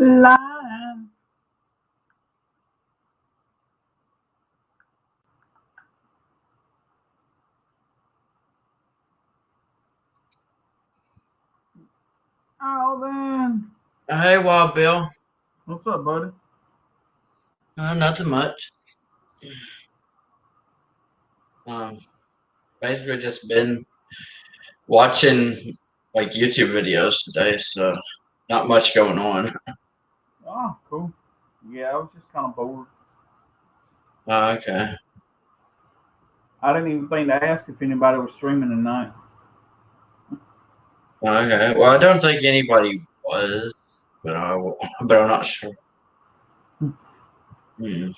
Live. Alvin. Hey, Wild Bill. What's up, buddy? Nothing much. Basically just been watching like YouTube videos today, so not much going on. Oh, cool. Yeah, I was just kind of bored. Okay. I didn't even think to ask if anybody was streaming tonight. Okay. Well, I don't think anybody was, but but I'm not sure. Hmm.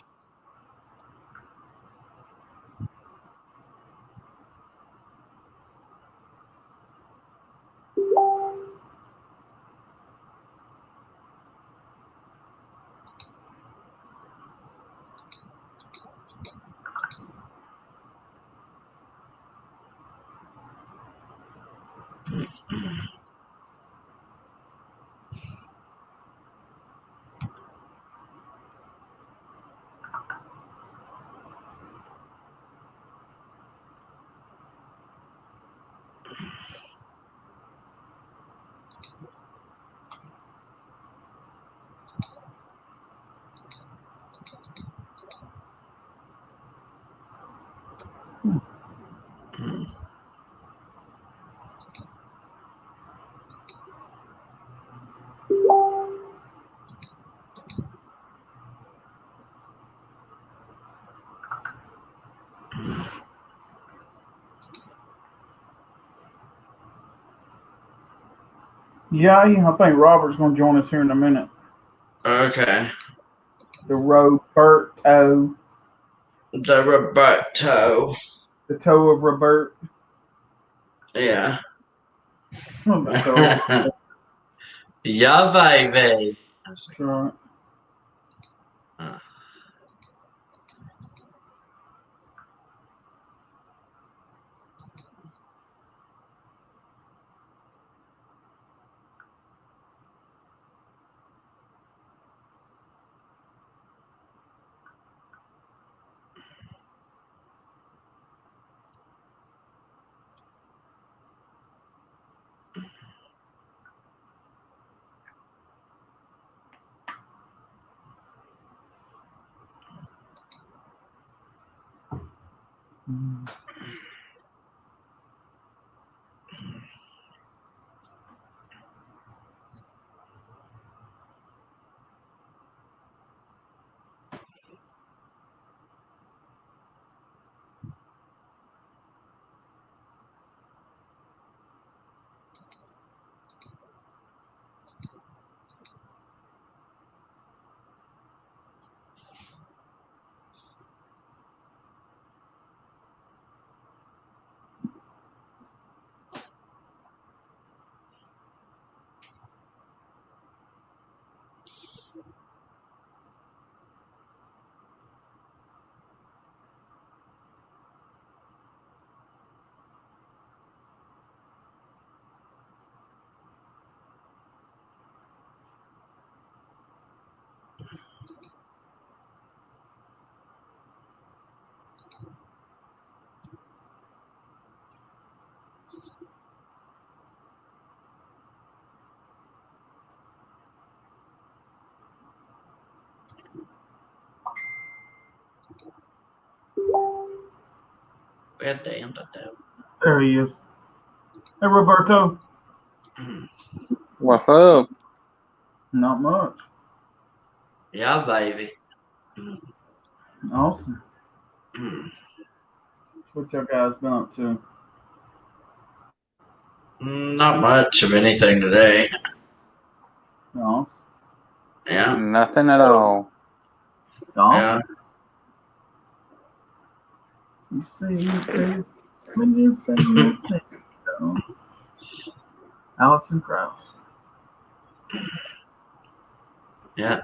Yeah, I think Robert's going to join us here in a minute. Okay. The Roberto. The Roberto. The toe of Robert. Yeah. The toe of Yeah, baby. That's right. There he is. Hey, Roberto. What's up? Not much. Yeah, baby. Awesome. What y'all guys been up to? Not much of anything today. Awesome. Yeah. Nothing at all. Awesome. Yeah. You see your face when you say nothing. Alison Krauss. Yeah.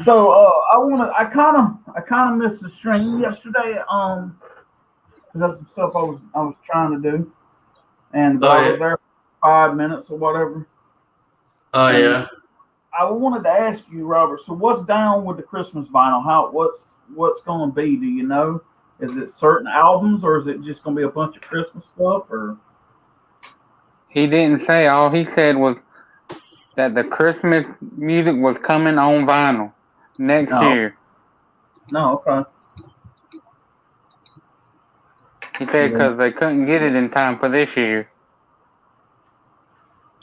So I kind of missed the stream yesterday. Because that's some stuff I was trying to do, and I was there for 5 minutes or whatever. Oh, and yeah. I wanted to ask you, Robert. So, what's down with the Christmas vinyl? What's going to be? Do you know? Is it certain albums, or is it just going to be a bunch of Christmas stuff? Or He didn't say. All he said was that the Christmas music was coming on vinyl next year. No, okay. He said because they couldn't get it in time for this year.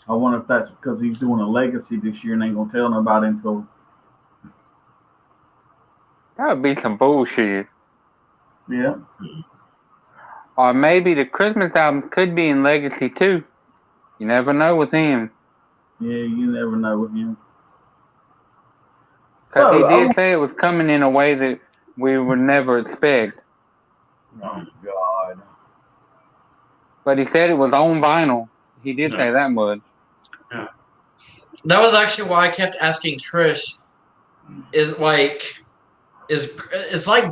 I wonder if that's because he's doing a legacy this year and ain't gonna tell nobody until. That would be some bullshit. Yeah. Or maybe the Christmas albums could be in legacy too. You never know with him. Yeah, you never know with him. Because he did say it was coming in a way that we would never expect. Oh God. But he said it was on vinyl. He did say that much. Yeah. That was actually why I kept asking Trish. It's like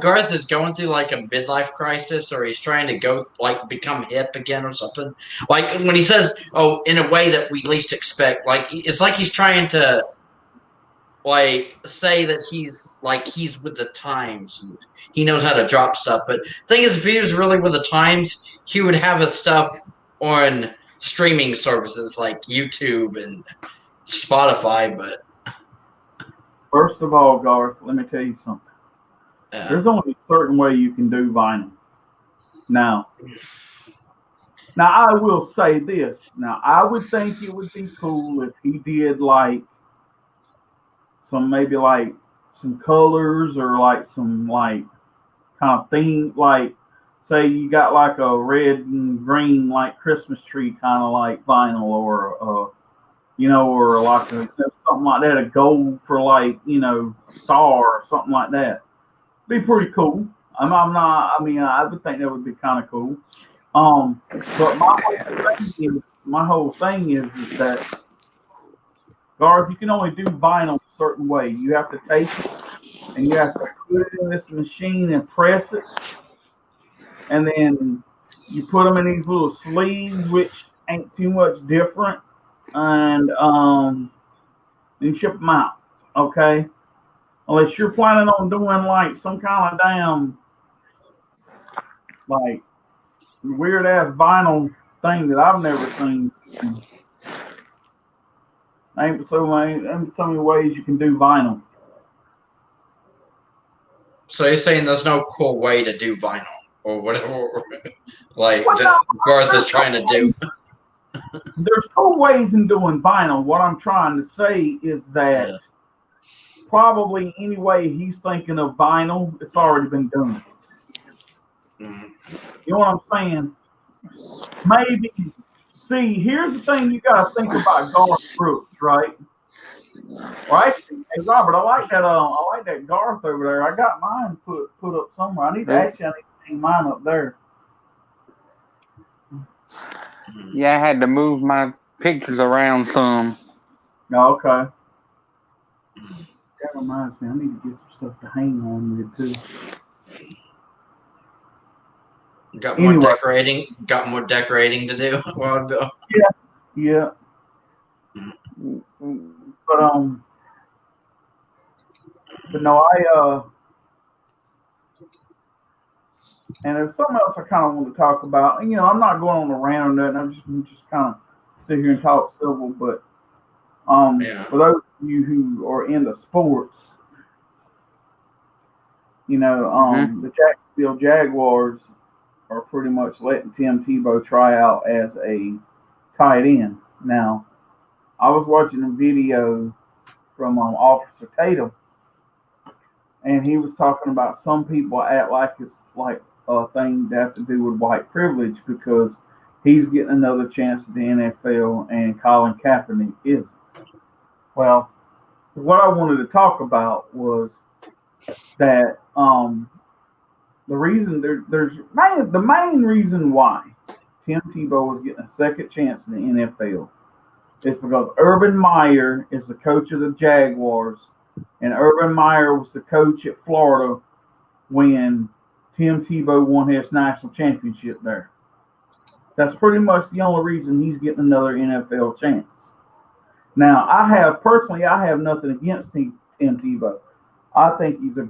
Garth is going through like a midlife crisis, or he's trying to go like become hip again or something. Like when he says, "Oh, in a way that we least expect," like it's like he's trying to like say that he's with the times. And he knows how to drop stuff. But the thing is, if he was really with the times, he would have his stuff on streaming services like YouTube and Spotify. But First of all, Garth, let me tell you something. There's only a certain way you can do vinyl. Now I will say this. Now, I would think it would be cool if he did like maybe like some colors or like some like kind of theme, like say you got like a red and green like Christmas tree kind of like vinyl, or or like something like that, a gold for like star or something like that. Be pretty cool. I would think that would be kind of cool. But my whole thing is that Garth, you can only do vinyl a certain way. You have to take it and you have to put it in this machine and press it, and then you put them in these little sleeves, which ain't too much different, and then ship them out. Okay. Unless you're planning on doing like some kind of damn like weird ass vinyl thing that I've never seen. Ain't so many ways you can do vinyl. So you're saying there's no cool way to do vinyl or whatever, like that Garth is trying to do? There's cool ways in doing vinyl. What I'm trying to say is that probably any way he's thinking of vinyl, it's already been done. Mm. You know what I'm saying? Maybe. See, here's the thing you got to think about Garth Brooks, right? Well, actually, hey Robert, I like that Garth over there. I got mine put up somewhere. I need to hang mine up there. Yeah, I had to move my pictures around some. Oh, okay. That reminds me, I need to get some stuff to hang on with too. Got more decorating to do a while ago. Yeah. But no, and there's something else I kind of want to talk about. And, I'm not going on a rant or nothing. I'm just kind of sit here and talk civil. But for those of you who are into sports, the Jacksonville Jaguars are pretty much letting Tim Tebow try out as a tight end. Now, I was watching a video from Officer Tatum, and he was talking about some people act like it's like a thing that have to do with white privilege because he's getting another chance at the NFL and Colin Kaepernick isn't. Well, what I wanted to talk about was that the reason the main reason why Tim Tebow is getting a second chance in the NFL is because Urban Meyer is the coach of the Jaguars, and Urban Meyer was the coach at Florida when Tim Tebow won his national championship there. That's pretty much the only reason he's getting another NFL chance. Now, I have nothing against Tim Tebow. I think he's a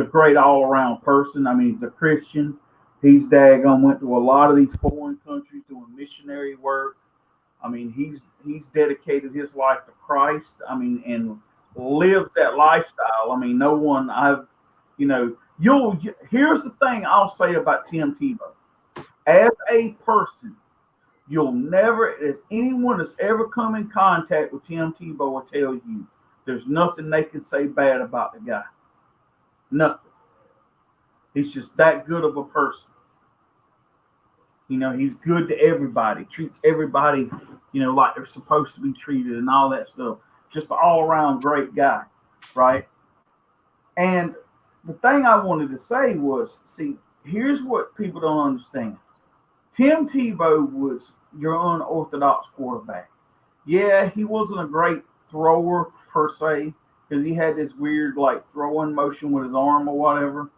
great all around person. I mean, he's a Christian. He's daggone went to a lot of these foreign countries doing missionary work. I mean, he's dedicated his life to Christ. I mean, and lives that lifestyle. I mean, no one here's the thing I'll say about Tim Tebow. As a person, you'll never, as anyone that's ever come in contact with Tim Tebow will tell you, there's nothing they can say bad about the guy. Nothing. He's just that good of a person. He's good to everybody, treats everybody, like they're supposed to be treated and all that stuff. Just an all-around great guy, right? And the thing I wanted to say was, see, here's what people don't understand. Tim Tebow was your unorthodox quarterback. Yeah, he wasn't a great thrower per se, because he had this weird like throwing motion with his arm or whatever,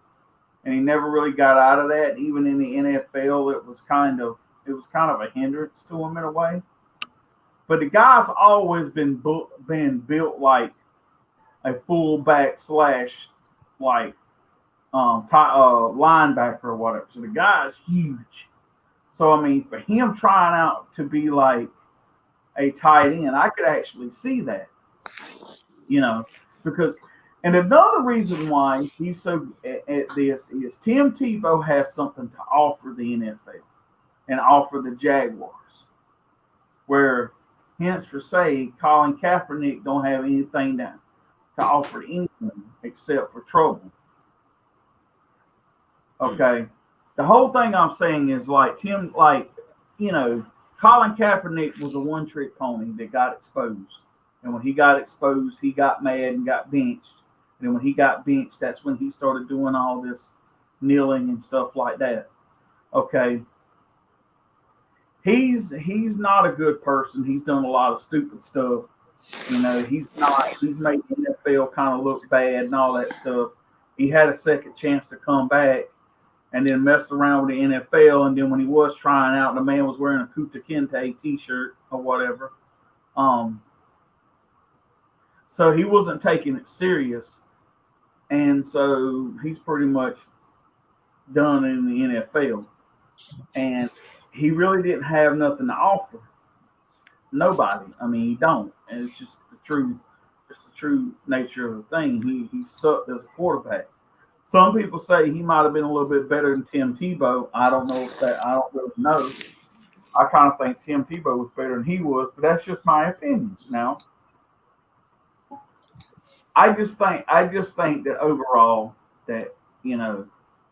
and he never really got out of that. Even in the NFL, it was kind of a hindrance to him in a way. But the guy's always been built like a fullback slash like linebacker or whatever. So the guy's huge. So I mean, for him trying out to be like a tight end, I could actually see that. Because and another reason why he's so at this is Tim Tebow has something to offer the NFL and offer the Jaguars, where hence for say Colin Kaepernick don't have anything to offer anything except for trouble. Okay. The whole thing I'm saying is like Colin Kaepernick was a one-trick pony that got exposed. And when he got exposed, he got mad and got benched. And then when he got benched, that's when he started doing all this kneeling and stuff like that. Okay. He's not a good person. He's done a lot of stupid stuff. He's made the NFL kind of look bad and all that stuff. He had a second chance to come back and then messed around with the NFL. And then when he was trying out, the man was wearing a Kuta Kinte t-shirt or whatever. So he wasn't taking it serious. And so he's pretty much done in the NFL. And he really didn't have nothing to offer. Nobody. I mean, he don't. And it's just the true nature of the thing. He sucked as a quarterback. Some people say he might have been a little bit better than Tim Tebow. I don't really know. I kind of think Tim Tebow was better than he was, but that's just my opinion. Now, I just think that overall that,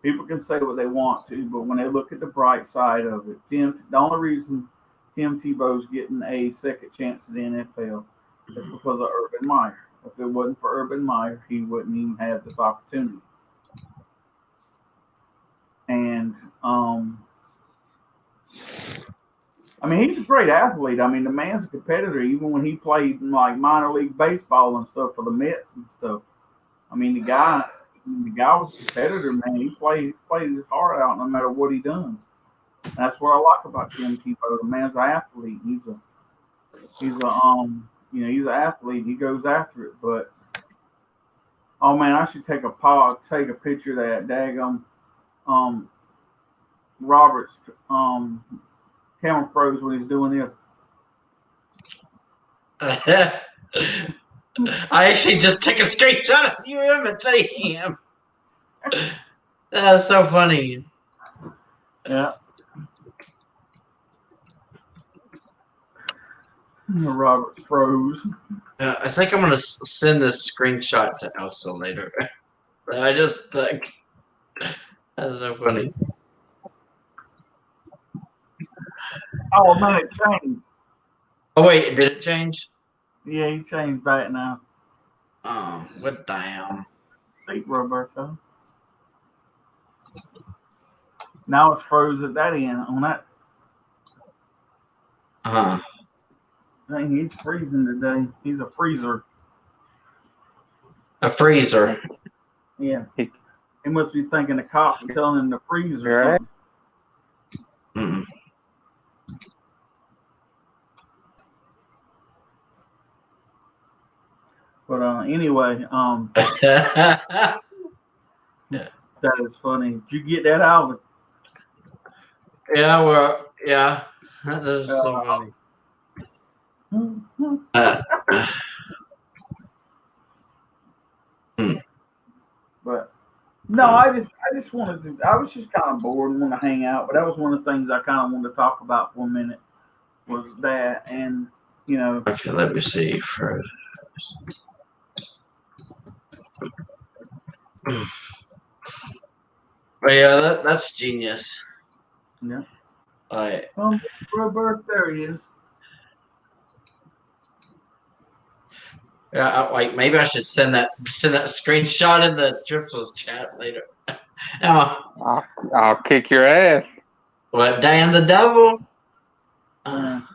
people can say what they want to, but when they look at the bright side of it, the only reason Tim Tebow's getting a second chance at the NFL is because of Urban Meyer. If it wasn't for Urban Meyer, he wouldn't even have this opportunity. And I mean, he's a great athlete. I mean, the man's a competitor. Even when he played in like minor league baseball and stuff for the Mets and stuff. I mean, the guy was a competitor, man. He played his heart out no matter what he done. That's what I like about Tim Tebow. The man's an athlete. He's an athlete. He goes after it. But oh man, I should take a picture of that daggum Roberts camera froze when he's doing this. I actually just took a screenshot of you imitating him. That's so funny. Yeah. Roberts froze. I think I'm gonna send this screenshot to Elsa later. I just like that's so funny. Oh man, it changed. Oh wait, did it change? Yeah, he changed back now. Oh, what damn. Speak, Roberto. Now it's froze at that end on that. Dang, he's freezing today. He's a freezer. A freezer. Yeah. He must be thinking the cops are telling him to freeze or something. But anyway, Yeah. that is funny. Did you get that, Alvin? Well, yeah. That is so funny. But no, I just wanted to. I was just kind of bored and want to hang out. But that was one of the things I kind of wanted to talk about for a minute. Was that, and you know. Okay, let me see first. But yeah, that's genius. Yeah. Like, Robert, there he is. yeah, like maybe I should send that screenshot in the Triples chat later. Now, I'll kick your ass. what? Damn the devil! Man,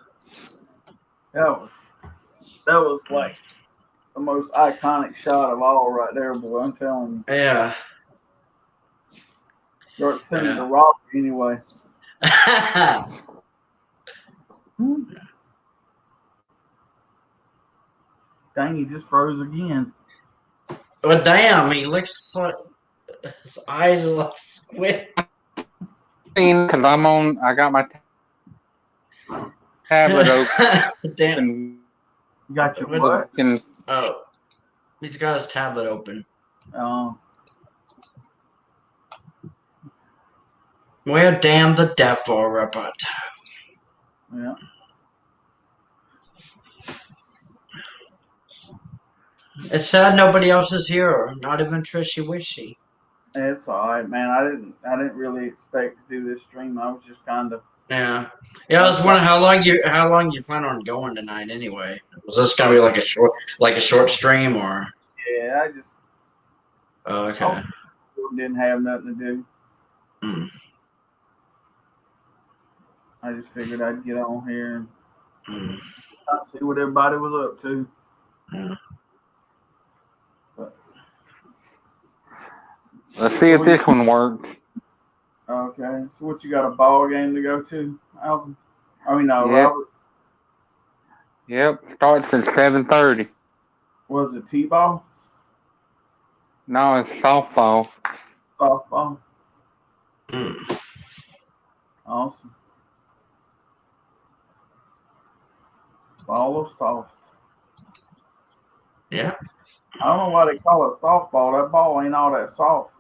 that was like the most iconic shot of all, right there, boy. I'm telling you. Yeah. You're sending the rock anyway. Dang, he just froze again. But damn, he looks like his eyes are like squid. Because I got my tablet open. Damn. You got your what? Oh, he's got his tablet open. Well, damn the devil, Robert. Yeah. It's sad nobody else is here. Not even Trishy Wishy. It's all right, man. I didn't really expect to do this stream. I was just kind of. Yeah. I was wondering how long you plan on going tonight anyway. Was this gonna be like a short stream or? Yeah, I just. Oh, okay. Didn't have nothing to do. Mm. I just figured I'd get on here and Mm. see what everybody was up to. Yeah. But, let's see if this one works. Okay, so what, you got a ball game to go to, Alvin? I mean, no, Yep. Robert. Yep, starts at 7:30. Was it T-ball? No, it's softball. Softball? Mm. Awesome. Ball of soft. Yeah. I don't know why they call it softball. That ball ain't all that soft.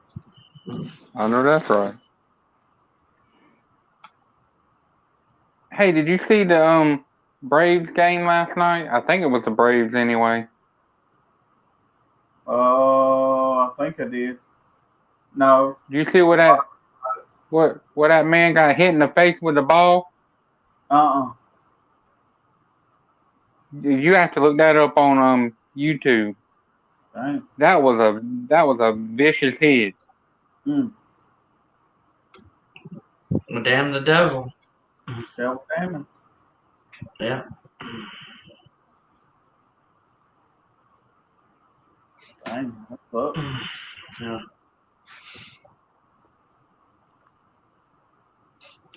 I know that's right. Hey, did you see the Braves game last night? I think it was the Braves anyway. I think I did. No. Did you see what that man got hit in the face with the ball? You have to look that up on YouTube. Dang. That was a vicious hit. Mm. Well, damn the devil. Devil damn. Yeah. Dang, that sucks. Yeah.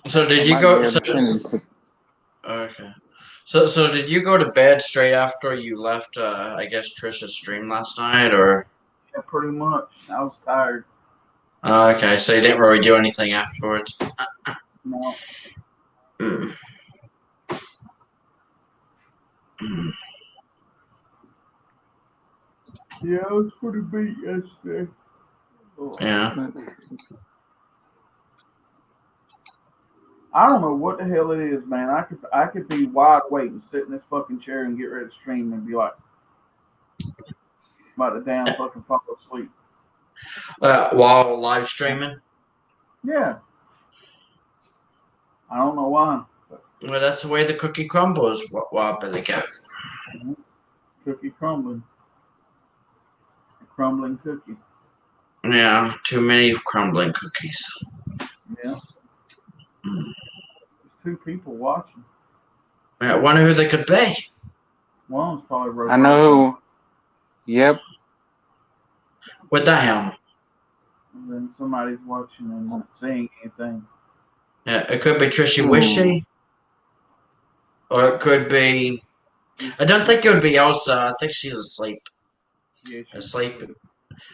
So did you go? Okay. So did you go to bed straight after you left? I guess Trisha's stream last night, or? Yeah, pretty much. I was tired. Okay, so you didn't really do anything afterwards. No. Mm. Yeah, I was pretty beat yesterday. Oh. Yeah. I don't know what the hell it is, man. I could be wide awake and sit in this fucking chair and get ready to stream and be like, about to damn fucking fall asleep. While live streaming? Yeah. I don't know why. Well, that's the way the cookie crumbles. While Billy goes. Cookie crumbling. A crumbling cookie. Yeah, too many crumbling cookies. Yeah. There's two people watching. I wonder who they could be. One was probably Roberto. I know. Yep. With damn. And then somebody's watching and not saying anything. Yeah, it could be Trishy Wishy. Or it could be... I don't think it would be Elsa. I think she's asleep. Yes,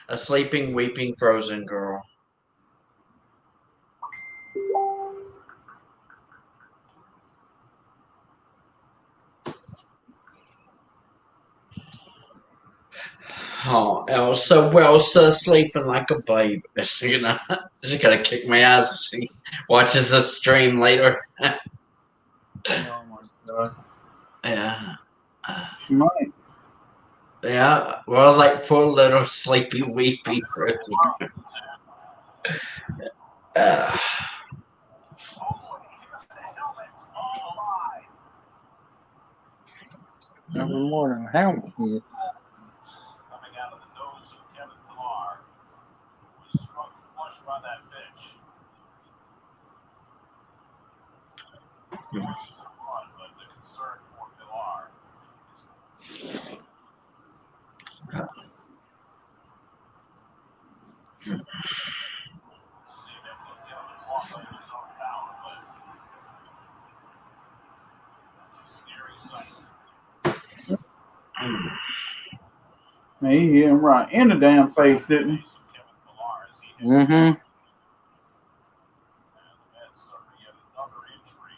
A sleeping, weeping, frozen girl. Oh, Elsa sleeping like a babe. She's gonna kick my ass if she watches the stream later. Oh my god. Yeah. She might. Yeah. Well, I was like, poor little sleepy, weepy frozen girl. Nothing more than a helmet hit. Coming out of the nose of Kevin Pillar, who was struck flush by that pitch. This is a run, but the concern for Pillar is seeing him look down and walk under his own power, but that's a scary sight. Man, he hit him right in the damn face, didn't he? Kevin Pillar as he hit Mm-hmm. and the Mets suffer yet another injury.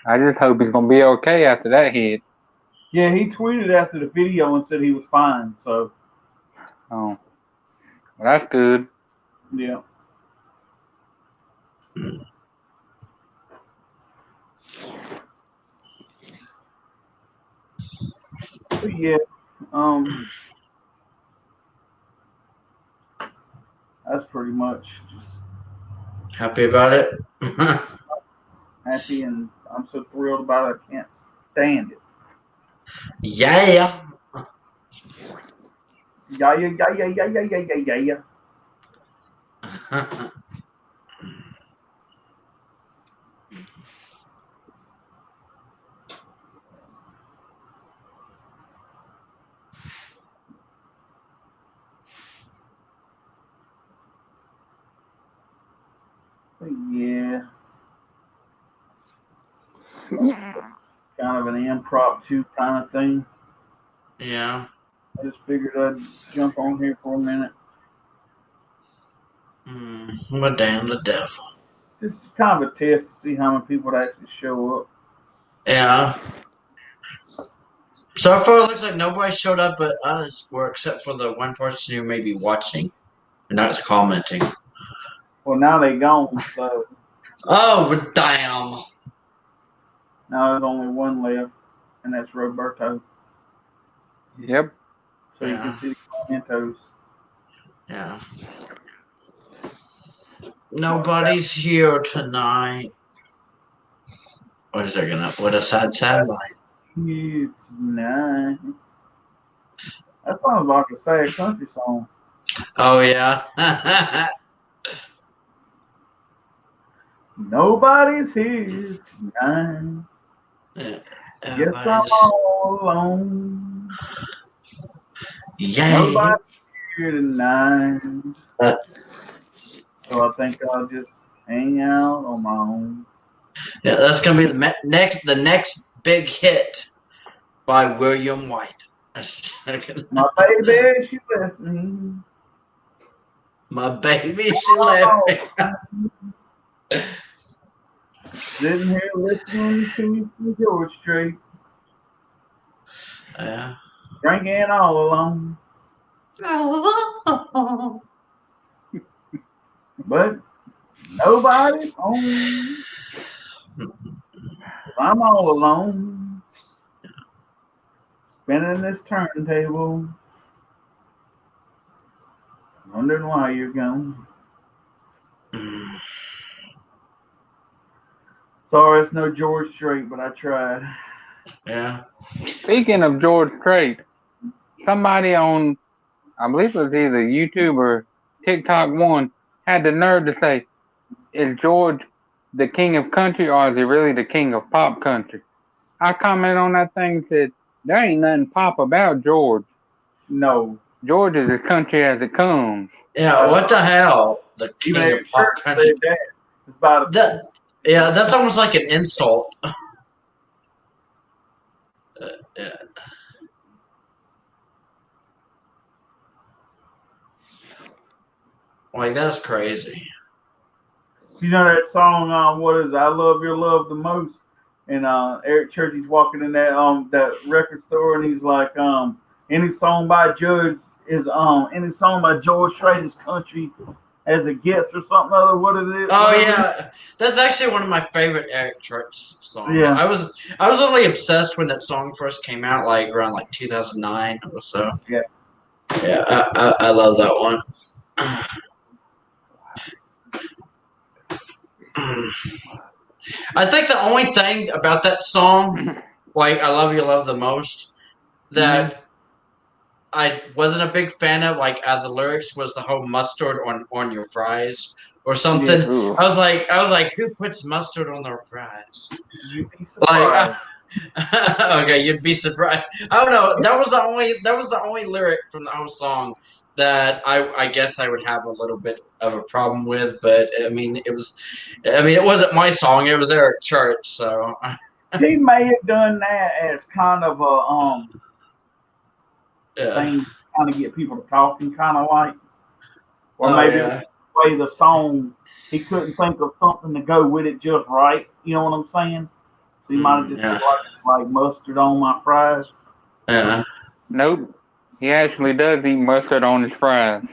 I just hope he's gonna be okay after that hit. Yeah, he tweeted after the video and said he was fine. So, Oh, well, that's good. yeah. But yeah, that's pretty much just Happy about it? happy, and I'm so thrilled about it. I can't stand it. Yeah. Yeah, yeah, yeah, yeah, yeah, yeah, yeah, yeah, yeah. But yeah, kind of an impromptu kind of thing. Yeah. I just figured I'd jump on here for a minute. Madame the devil. This is kind of a test to see how many people would actually show up. Yeah. So far, it looks like nobody showed up but us, or except for the one person who may be watching and not commenting. Well, now they gone, so Oh, but damn. now there's only one left, and that's Roberto. Yep. So you Yeah. can see the commentos. Yeah. Nobody's here tonight. What is there gonna? What a sad life. It's nice. That sounds like a sad country song. Oh yeah. Nobody's here tonight. Guess I'm Everybody's- all alone. Yeah. Nobody's here tonight. So I think I'll just hang out on my own. Yeah, that's gonna be the next big hit by William White. My baby, she left me. My baby, she left me. Sitting here listening to George Strait, Yeah. drinking all alone. But nobody's home. I'm all alone. Spinning this turntable. Wondering why you're gone. Sorry, it's no George Strait, but I tried. Yeah. Speaking of George Strait, somebody on, I believe it was either YouTube or TikTok one, had the nerve to say, is George the king of country or is he really the king of pop country? I commented on that thing and said, there ain't nothing pop about George. No. George is as country as it comes. Yeah. What the hell? The king Even of pop if country. that, it's about That. Yeah, that's almost like an insult. Yeah. Like that's crazy. You know that song, what is it? I Love Your Love the Most. And Eric Church, he's walking in that record store and he's like, any song by George Strait is country as it gets or something other. What it is? Oh whatever. yeah, that's actually one of my favorite Eric Church songs. Yeah. I was only obsessed when that song first came out, like around like 2009 or so. Yeah. Yeah, I love that one. I think the only thing about that song, like I Love You Love the Most, that I wasn't a big fan of, like the lyrics, was the whole mustard on your fries or something. Ooh. I was like, who puts mustard on their fries? You'd be surprised. Okay, you'd be surprised. I don't know. That was the only lyric from the whole song that I guess I would have a little bit of a problem with. But it wasn't my song. It was Eric Church. So He may have done that as kind of a yeah. thing, kind of get people to talking, kind of like, or Oh, maybe yeah. play the song. He couldn't think of something to go with it just right. You know what I'm saying? So he might have just Yeah. like mustard on my fries. Yeah. Nope. He actually does eat mustard on his fries.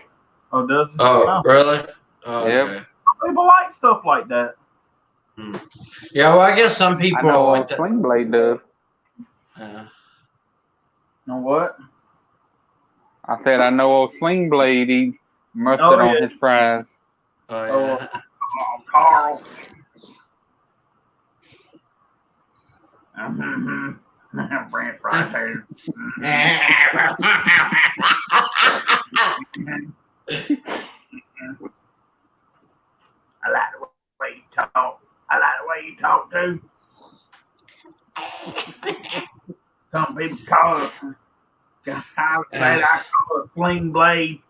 Oh, does he? Oh, really? Oh, Yep. okay. People like stuff like that. Yeah. Well, I guess some I people know like that. Sling Blade does. Yeah. You know what? I said I know old Sling Blade eats mustard on his fries. Oh yeah. Oh, Carl. French fries. I like the way you talk. I like the way you talk too. Some people call it. I call it a Sling Blade.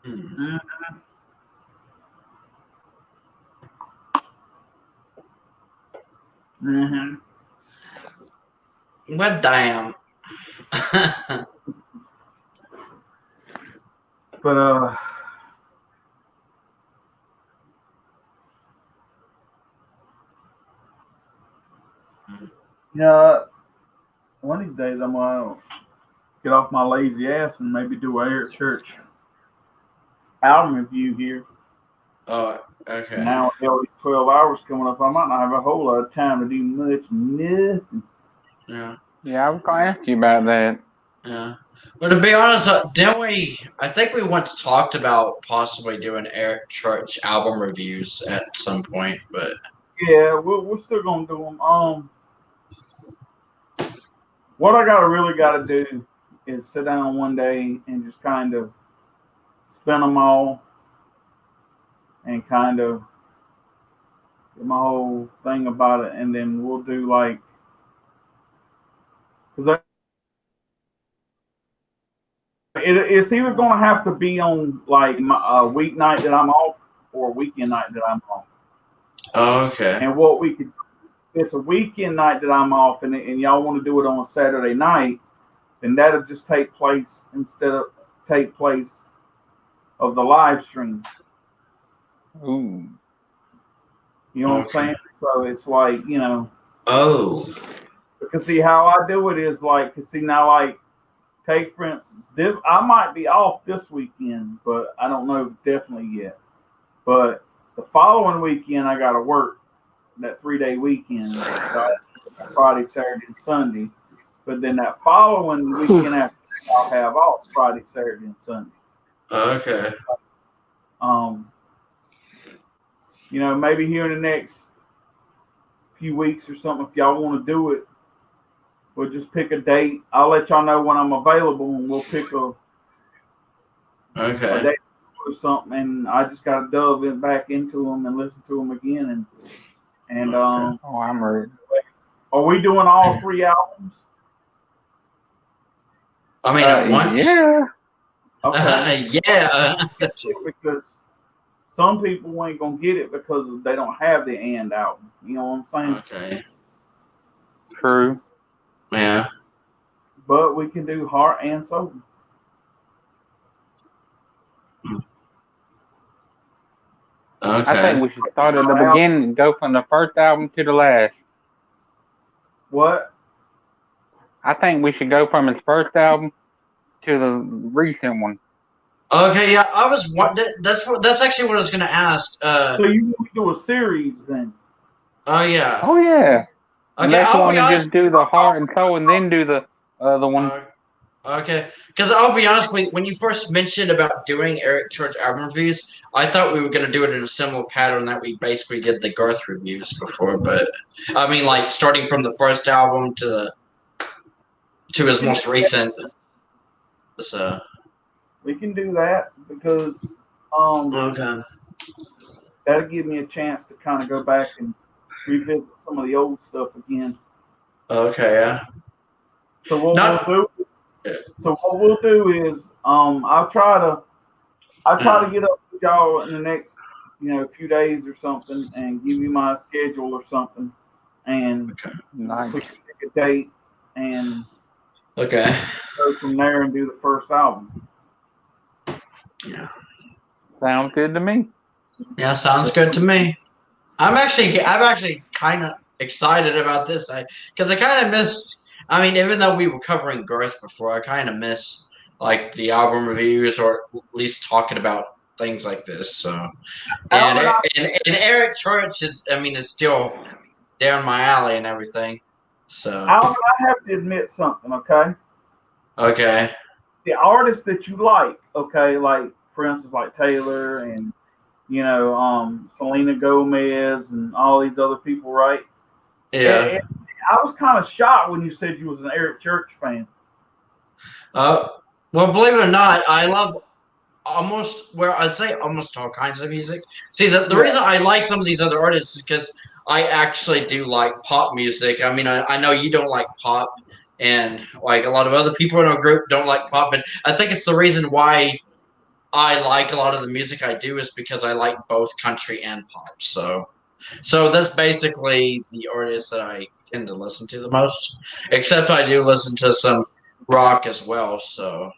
Hmm. Mm-hmm. Well, damn. But yeah, one of these days I'm gonna get off my lazy ass and maybe do a Eric Church album review here. Oh, okay. Now with these 12 hours coming up, I might not have a whole lot of time to do much nothing. Yeah. Yeah, I was gonna ask you about that. Yeah. But to be honest, didn't we? I think we once talked about possibly doing Eric Church album reviews at some point, but Yeah, we're still gonna do them. What I really gotta do is sit down one day and just kind of spin them all and kind of get my whole thing about it, and then we'll do like, because it's either gonna have to be on like a weeknight that I'm off or a weekend night that I'm off. oh, okay. And what we could, it's a weekend night that I'm off, and y'all want to do it on a Saturday night, then that'll just take place of the live stream. Ooh. You know what I'm saying? So it's like, Oh. because see how I do it is like, cause see now, like, take for instance, I might be off this weekend, but I don't know definitely yet. But the following weekend I got to work that 3-day weekend, so Friday, Saturday, and Sunday. But then that following weekend after, I'll have off Friday, Saturday, and Sunday. Okay. Maybe here in the next few weeks or something, if y'all want to do it, we'll just pick a date. I'll let y'all know when I'm available, and we'll pick a date or something. And I just got to delve back into them and listen to them again. And Oh, I'm ready. Are we doing all 3 albums? I mean, at once. Yeah. Okay. Yeah. Because some people ain't gonna get it because they don't have the and album. You know what I'm saying? Okay. True. Yeah. But we can do heart and soul. I Okay. think we should start at the beginning and go from the first album to the last. What? I think we should go from his first album to the recent one. Okay. Yeah. I was. That's actually what I was gonna ask. So you want to do a series then? Oh yeah. Oh yeah. Okay. Unless you I'll want be to honest. just do the heart and soul and then do the other one. Okay, because I'll be honest with you, when you first mentioned about doing Eric Church album reviews, I thought we were going to do it in a similar pattern that we basically did the Garth reviews before. But I mean, like starting from the first album to his most recent. So We can do that because okay, that'll give me a chance to kind of go back and revisit some of the old stuff again. okay, yeah. So what we'll do is I'll try to get up with y'all in the next few days or something and give you my schedule or something, and Nice. we can pick a date and Okay. go from there and do the first album. Yeah. Sounds good to me. Yeah, sounds good to me. I'm actually kind of excited about this, because I kind of missed. I mean, even though we were covering Garth before, I kind of miss like the album reviews or at least talking about things like this. So, and Eric Church is still down my alley and everything. So, Alvin, I have to admit something, okay? okay, The artists that you like, okay, like for instance, like Taylor and Selena Gomez and all these other people, right? yeah. I was kind of shocked when you said you was an Eric Church fan. Well, believe it or not, I love almost all kinds of music. See, the reason I like some of these other artists is because I actually do like pop music. I mean, I know you don't like pop, and like a lot of other people in our group don't like pop, but I think it's the reason why I like a lot of the music I do is because I like both country and pop. So that's basically the artists that I tend to listen to the most. Except I do listen to some rock as well. So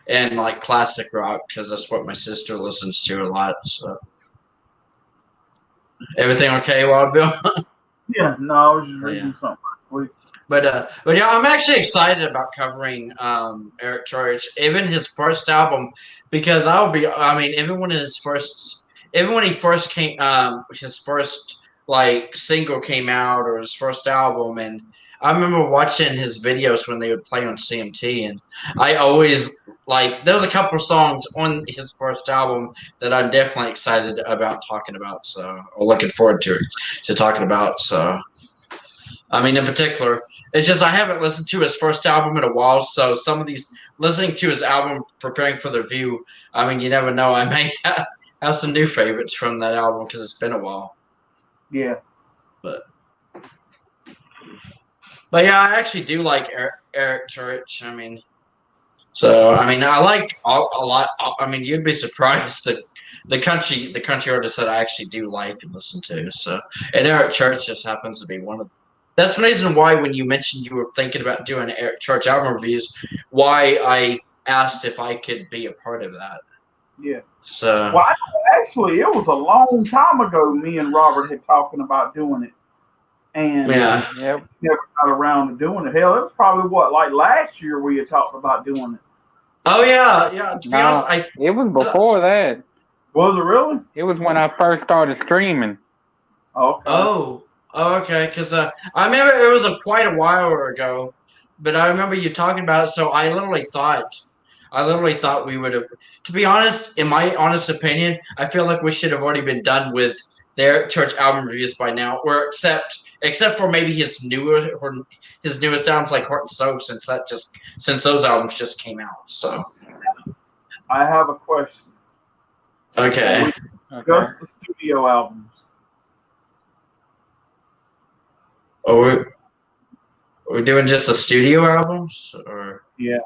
and like classic rock because that's what my sister listens to a lot. So everything okay, Wild Bill? Yeah, no, I was just reading something quick. But yeah, I'm actually excited about covering Eric Church, even his first album, because even when he first came, his first like single came out or his first album, and I remember watching his videos when they would play on CMT, and I always there was a couple of songs on his first album that I'm definitely excited about talking about, or looking forward to talking about. So, I mean, in particular. It's just I haven't listened to his first album in a while, so some of these listening to his album, preparing for the review. I mean, you never know. I may have some new favorites from that album because it's been a while. Yeah, but yeah, I actually do like Eric Church. I mean, I like a lot. I mean, you'd be surprised that the country artists that I actually do like and listen to. So, and Eric Church just happens to be one of them. That's the reason why when you mentioned you were thinking about doing Eric Church album reviews, why I asked if I could be a part of that. Yeah. So. Well, actually, it was a long time ago. Me and Robert had talking about doing it, and never got around to doing it. Hell, it was probably like last year we had talked about doing it. Oh yeah. To be honest, it was before that. Was it really? It was when I first started streaming. Okay. Oh, okay. Because I remember it was quite a while ago, but I remember you talking about it. So I literally thought we would have. To be honest, in my honest opinion, I feel like we should have already been done with their Church album reviews by now, or except for maybe his newest albums like Heart and Soul, since those albums just came out. So I have a question. Okay. Just the studio albums. Oh, we're doing just the studio albums, or yeah.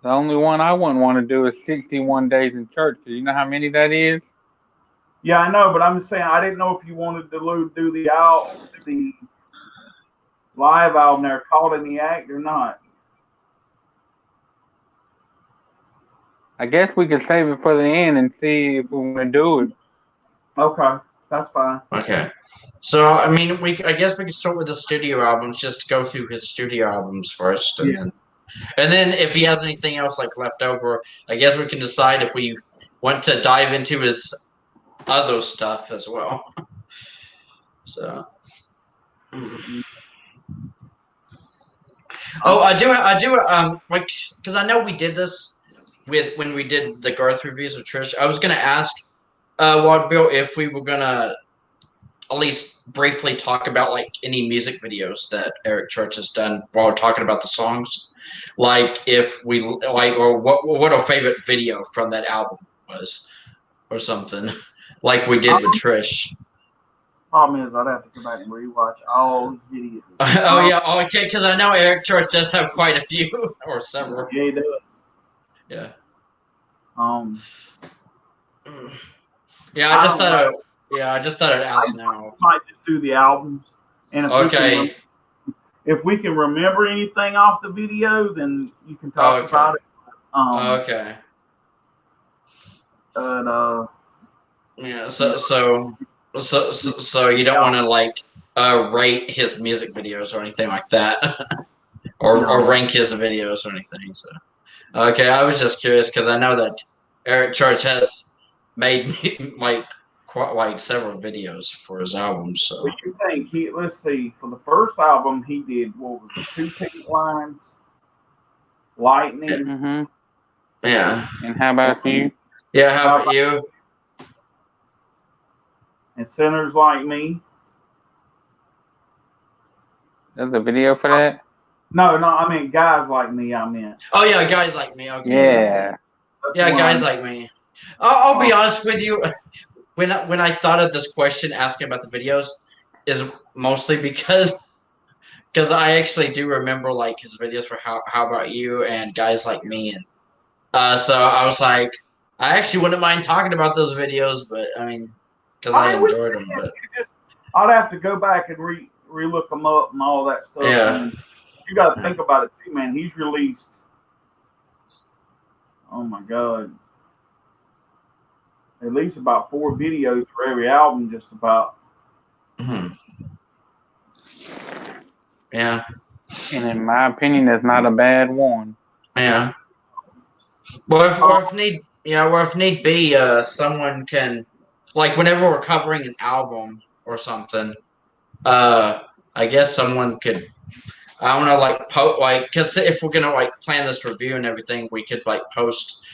The only one I wouldn't want to do is 61 Days in Church. Do you know how many that is? Yeah, I know, but I'm just saying I didn't know if you wanted to do the live album there, Caught in the Act, or not. I guess we could save it for the end and see if we want to do it. Okay, that's fine. Okay. So I mean, I guess we could start with the studio albums, just go through his studio albums first, and Yeah. then if he has anything else like left over, I guess we can decide if we want to dive into his other stuff as well. So. Oh, I do, like, because I know we did this when we did the Garth reviews with Trish. I was gonna ask, Wad Bill, if we were gonna at least briefly talk about like any music videos that Eric Church has done while we're talking about the songs, like if we like, or what our favorite video from that album was, or something, like we did with Trish. Problem is, I'd have to go back and rewatch all his videos. Oh yeah, okay, because I know Eric Church does have quite a few or several. Yeah, he does. Yeah. I just thought I'd ask now. Might just do the albums, and if we can remember anything off the video, then you can talk about it. Okay. But yeah. So you don't want to like rate his music videos or anything like that, or rank his videos or anything. So okay, I was just curious because I know that Eric Church has made like quite like several videos for his albums. So what do you think? Let's see. For the first album, he did what was it? 2 Pink Lines, Lightning. Mm-hmm. Yeah. And how about you? Yeah. How about you? And Sinners Like Me. There's a video for that? No, I mean Guys Like Me. I meant. Oh yeah, Guys Like Me. Okay. Yeah. Yeah, Guys Like Me. I'll be honest with you. When I thought of this question, asking about the videos, is mostly because I actually do remember like his videos for How About You and Guys Like Me, and so I was like, I actually wouldn't mind talking about those videos, but I mean, because I enjoyed them. But I'd have to go back and re-look them up and all that stuff. Yeah. And you got to think about it too, man. He's released. Oh my God. At least about 4 videos for every album, just about. Mm-hmm. Yeah. And in my opinion, that's not a bad one. Yeah. Well, if need be, someone can, like, whenever we're covering an album or something, I guess someone could, I don't know, like, because if we're gonna like plan this review and everything, we could like post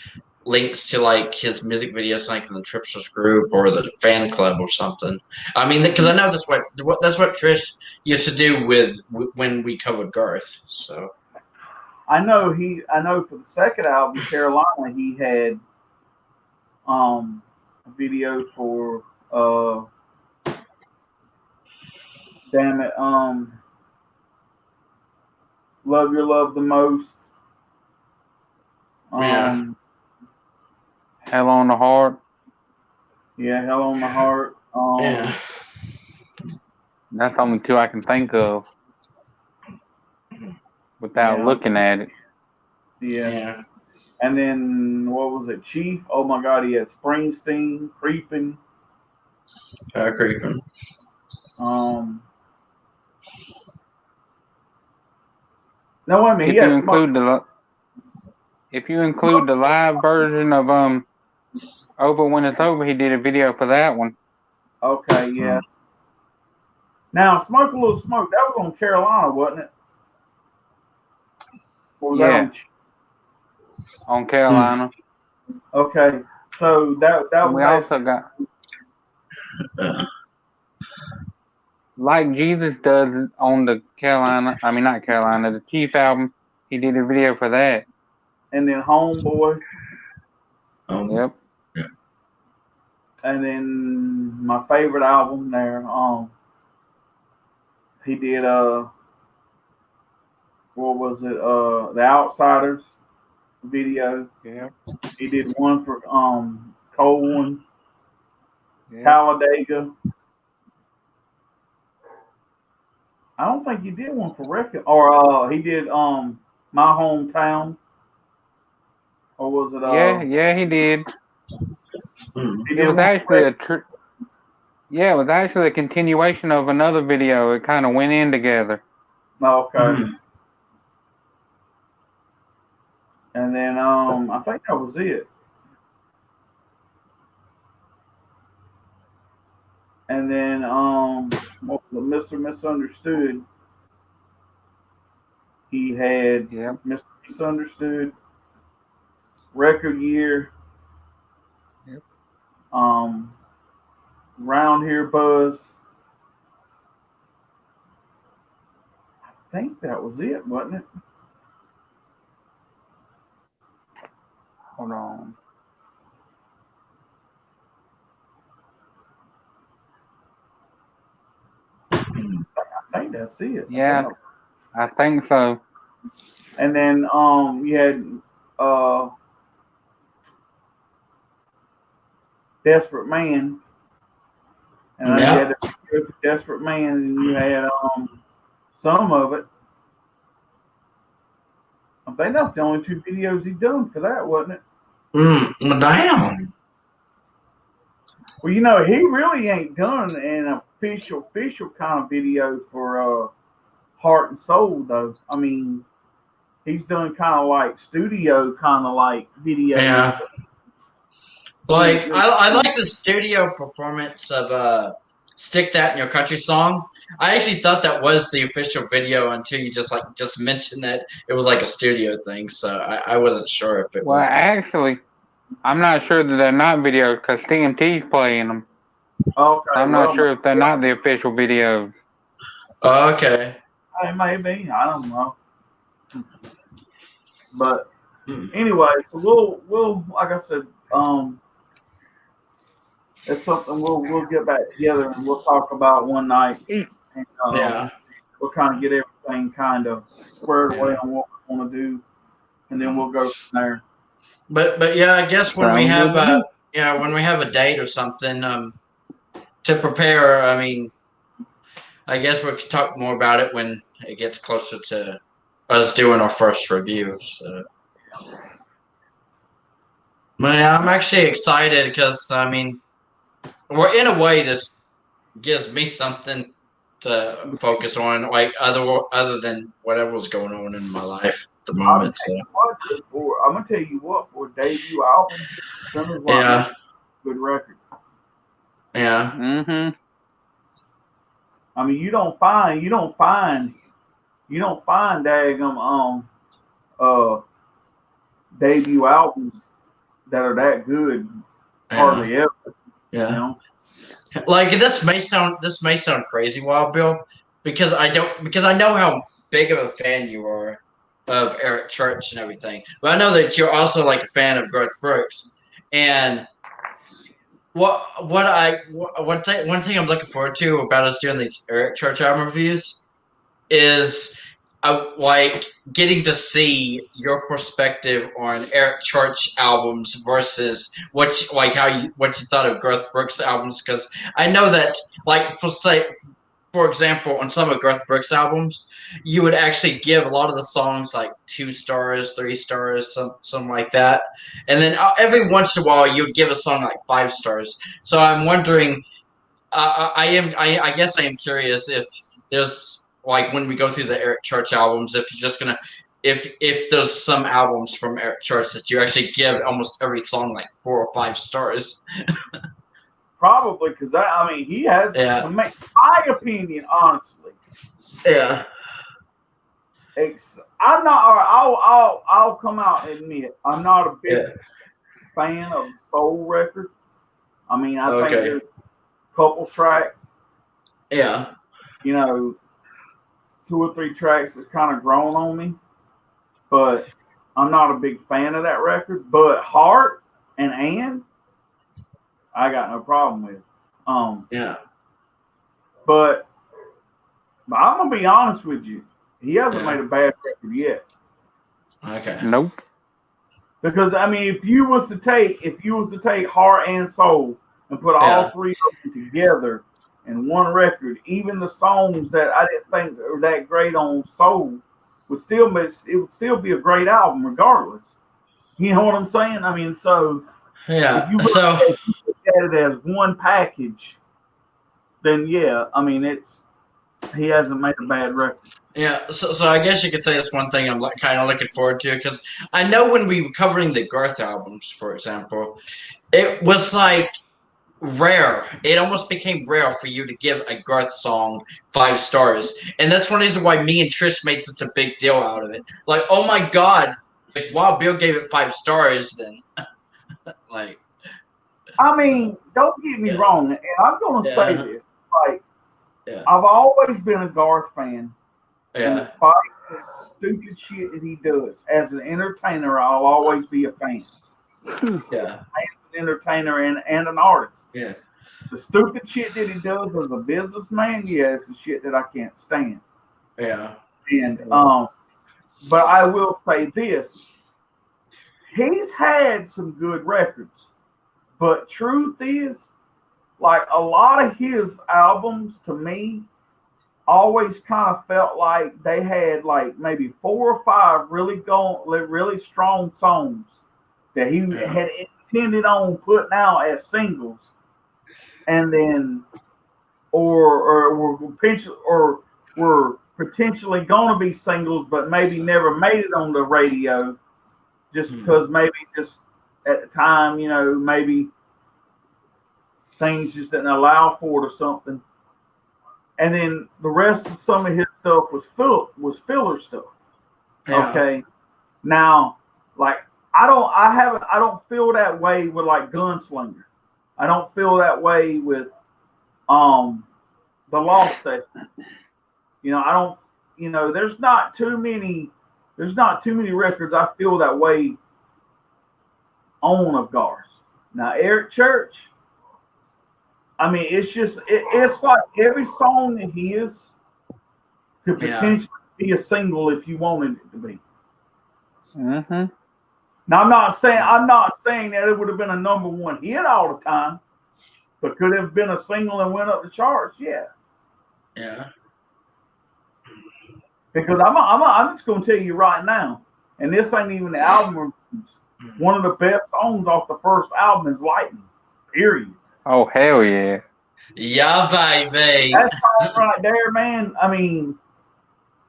links to like his music videos, like in the Tripsters group or the fan club or something. I mean, because I know that's what Trish used to do when we covered Garth. So I know for the second album, Carolina, he had a video for damn it, Love Your Love the Most. Yeah. Hell on the Heart. Yeah, Hell on the Heart. Yeah. That's only 2 I can think of without looking at it. Yeah. And then what was it? Chief. Oh my God, he had Springsteen, Creeping. Creeping. No, I mean, if you include the live version of Over When It's Over, he did a video for that one. Okay, yeah. Now, Smoke a Little Smoke, that was on Carolina, wasn't it? Or was that on Carolina. Okay, so that we also got Like Jesus does on the Carolina. I mean, not Carolina. The Chief album. He did a video for that. And then Homeboy. Yep. Yeah. And then my favorite album there. He did what was it? The Outsiders video. Yeah. He did one for Cold One. Yeah. Talladega. I don't think he did one for Record, or he did My Hometown, or was it? Yeah, he did. He It did was one actually for it was actually a continuation of another video. It kind of went in together. Okay. Mhm. And then I think that was it. And then what was it, Mr. Misunderstood. He had Yep. Mr. Misunderstood, Record Year, Yep. Round Here Buzz. I think that was it, wasn't it? Hold on. I think that's it. Yeah, I think so. And then you had Desperate Man. And then you Yeah. had the video for Desperate Man, and you had some of it. I think that's the only 2 videos he done for that, wasn't it? Well, damn. Well, you know, he really ain't done an official kind of video for Heart and Soul, though. I mean, he's done kind of like studio kind of like videos. Yeah. Like I like the studio performance of "Stick That in Your Country Song." I actually thought that was the official video until you just mentioned that it was like a studio thing. So I wasn't sure if it Well, was. actually, I'm not sure that they're not videos because TMT's playing them. Okay, I'm not sure if they're not the official videos. Oh, okay. It may be. I don't know. But anyway, so we'll like I said, it's something we'll get back together and we'll talk about one night, and Yeah. we'll kind of get everything kind of squared away Yeah. on what we want to do, and then we'll go from there. But yeah, I guess when we Sounds have good to me. when we have a date or something to prepare, I mean, I guess we could talk more about it when it gets closer to us doing our first review. So. But yeah, I'm actually excited because I mean, well, in a way, this gives me something to focus on, like other than whatever's going on in my life at the moment. So. I'm gonna tell you what, for a debut album, Tremors Yeah. good record. Yeah. Mm-hmm. I mean, you don't find daggum debut albums that are that good hardly ever. Yeah. You know? Like this may sound crazy, Wild Bill, because I know how big of a fan you are of Eric Church and everything. But I know that you're also like a fan of Garth Brooks. And one thing I'm looking forward to about us doing these Eric Church album reviews is like getting to see your perspective on Eric Church albums versus what you thought of Garth Brooks albums, because I know that like for example, on some of Garth Brooks albums, you would actually give a lot of the songs like 2 stars, 3 stars, something like that, and then every once in a while you would give a song like 5 stars. So I'm wondering, I guess I am curious if there's like when we go through the Eric Church albums, if you're just gonna if there's some albums from Eric Church that you actually give almost every song like 4 or 5 stars. Probably because he has, to make my opinion, honestly. Yeah. I'm not. I'll come out and admit I'm not a big fan of soul record. I mean, I think there's a couple tracks. Yeah. You know, 2 or 3 tracks has kind of grown on me, but I'm not a big fan of that record. But Heart and I got no problem with. Yeah. But I'm gonna be honest with you. He hasn't made a bad record yet. Okay. Nope. Because I mean, if you was to take Heart and Soul and and put all three of them together in one record, even the songs that I didn't think were that great on Soul would still be a great album regardless. You know what I'm saying? I mean, so if you look at it as one package, then yeah, I mean he hasn't made a bad record. Yeah, so I guess you could say that's one thing I'm kind of looking forward to, because I know when we were covering the Garth albums, for example, it was like rare. It almost became rare for you to give a Garth song 5 stars, and that's one reason why me and Trish made such a big deal out of it. Like, oh my god, if Wild Bill gave it 5 stars, then like, I mean, don't get me wrong, and I'm gonna say this, like, I've always been a Garth fan. And despite the stupid shit that he does, as an entertainer, I'll always be a fan. Yeah. As an entertainer and an artist. Yeah. The stupid shit that he does as a businessman, it's the shit that I can't stand. Yeah. And but I will say this. He's had some good records. But truth is, like, a lot of his albums to me always kind of felt like they had like maybe 4 or 5 really strong songs that he had intended on putting out as singles, and then or were potentially going to be singles, but maybe never made it on the radio, just because maybe just at the time, maybe things just didn't allow for it or something. And then the rest of some of his stuff was filler stuff. Yeah. Okay. Now, like, I don't feel that way with like Gunslinger. I don't feel that way with the Lost Sessions. I don't there's not too many records I feel that way on of Garth. Now, Eric Church, I mean, it's just it's like every song that he is could potentially be a single if you wanted it to be. Mm-hmm. Now, I'm not saying that it would have been a number 1 hit all the time, but could it have been a single and went up the charts? Yeah. Yeah. Because I'm just gonna tell you right now, and this ain't even the album reviews. One of the best songs off the first album is Lightning. Period. Oh, hell yeah. Yeah, baby. That song right there, man. I mean,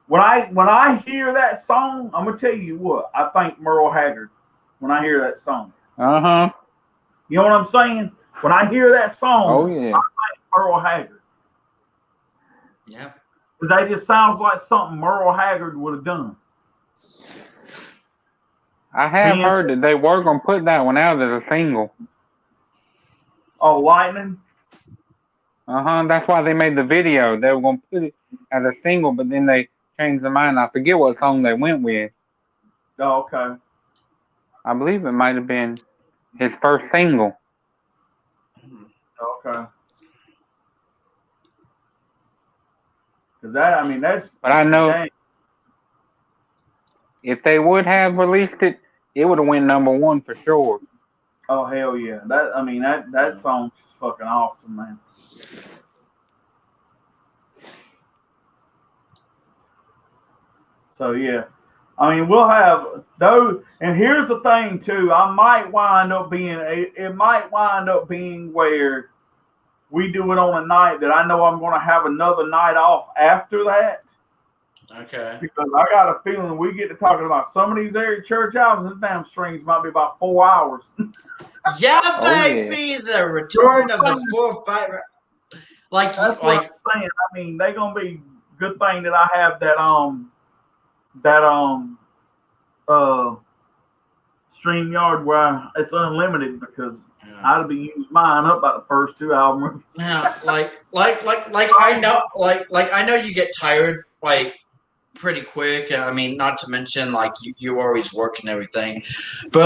when I hear that song, I'm going to tell you what. I think Merle Haggard when I hear that song. Uh-huh. You know what I'm saying? When I hear that song, I think Merle Haggard. Yeah. Because that just sounds like something Merle Haggard would have done. I have heard that they were going to put that one out as a single. Oh, Lightning? Uh-huh. That's why they made the video. They were going to put it as a single, but then they changed their mind. I forget what song they went with. Oh, okay. I believe it might have been his first single. Okay. Because that's... But I know if they would have released it, it would have went number 1 for sure. Oh, hell yeah. That song's just fucking awesome, man. So, yeah. I mean, we'll have those. And here's the thing, too. It might wind up being where we do it on a night that I know I'm going to have another night off after that. Okay. Because I got a feeling we get to talking about some of these Eric Church albums, the damn strings might be about 4 hours. Yeah, baby, the return of the 4 or 5. That's what I'm saying. I mean, they're gonna be good thing that I have that StreamYard where it's unlimited, because I'd be using mine up by the first 2 albums. Yeah, I know you get tired pretty quick. I mean, not to mention you always work and everything. But I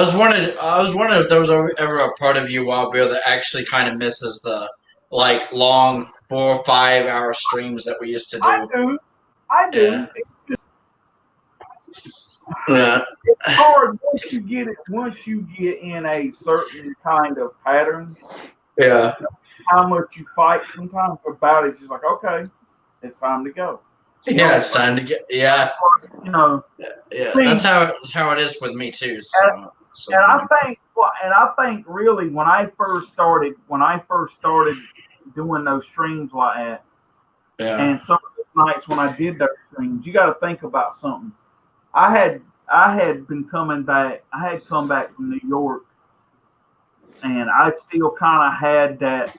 was wondering if there was ever a part of you, Wild Bill, that actually kind of misses the long 4 or 5 hour streams that we used to do. I do. Yeah. Yeah. It's hard once you get in a certain kind of pattern. Yeah. How much you fight sometimes about it, just like, okay, it's time to go. Yeah, it's time to get. Yeah, You know, yeah. See- That's how it is with me too. So and I think really when I first started doing those streams like that, yeah, and some of the nights when I did those streams, you got to think about something. I had been coming back. I had come back from New York, and I still kind of had that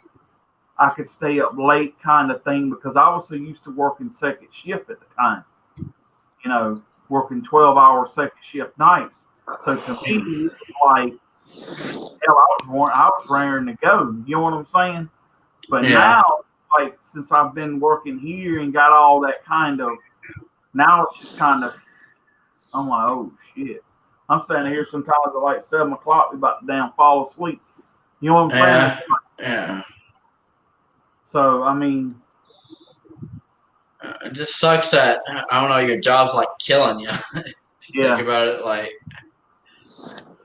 I could stay up late kind of thing because I was so used to working second shift at the time. You know, working 12-hour second shift nights. So to me, it was like, hell, I was raring to go. You know what I'm saying? But Yeah. now, like, since I've been working here and got all that kind of, now it's just kind of, I'm like, oh shit. I'm standing here sometimes at like 7 o'clock, we about to damn fall asleep. You know what I'm saying? Yeah. It's like- Yeah. So I mean, It just sucks that I don't know. Your job's like killing you. If you yeah. think about it, like,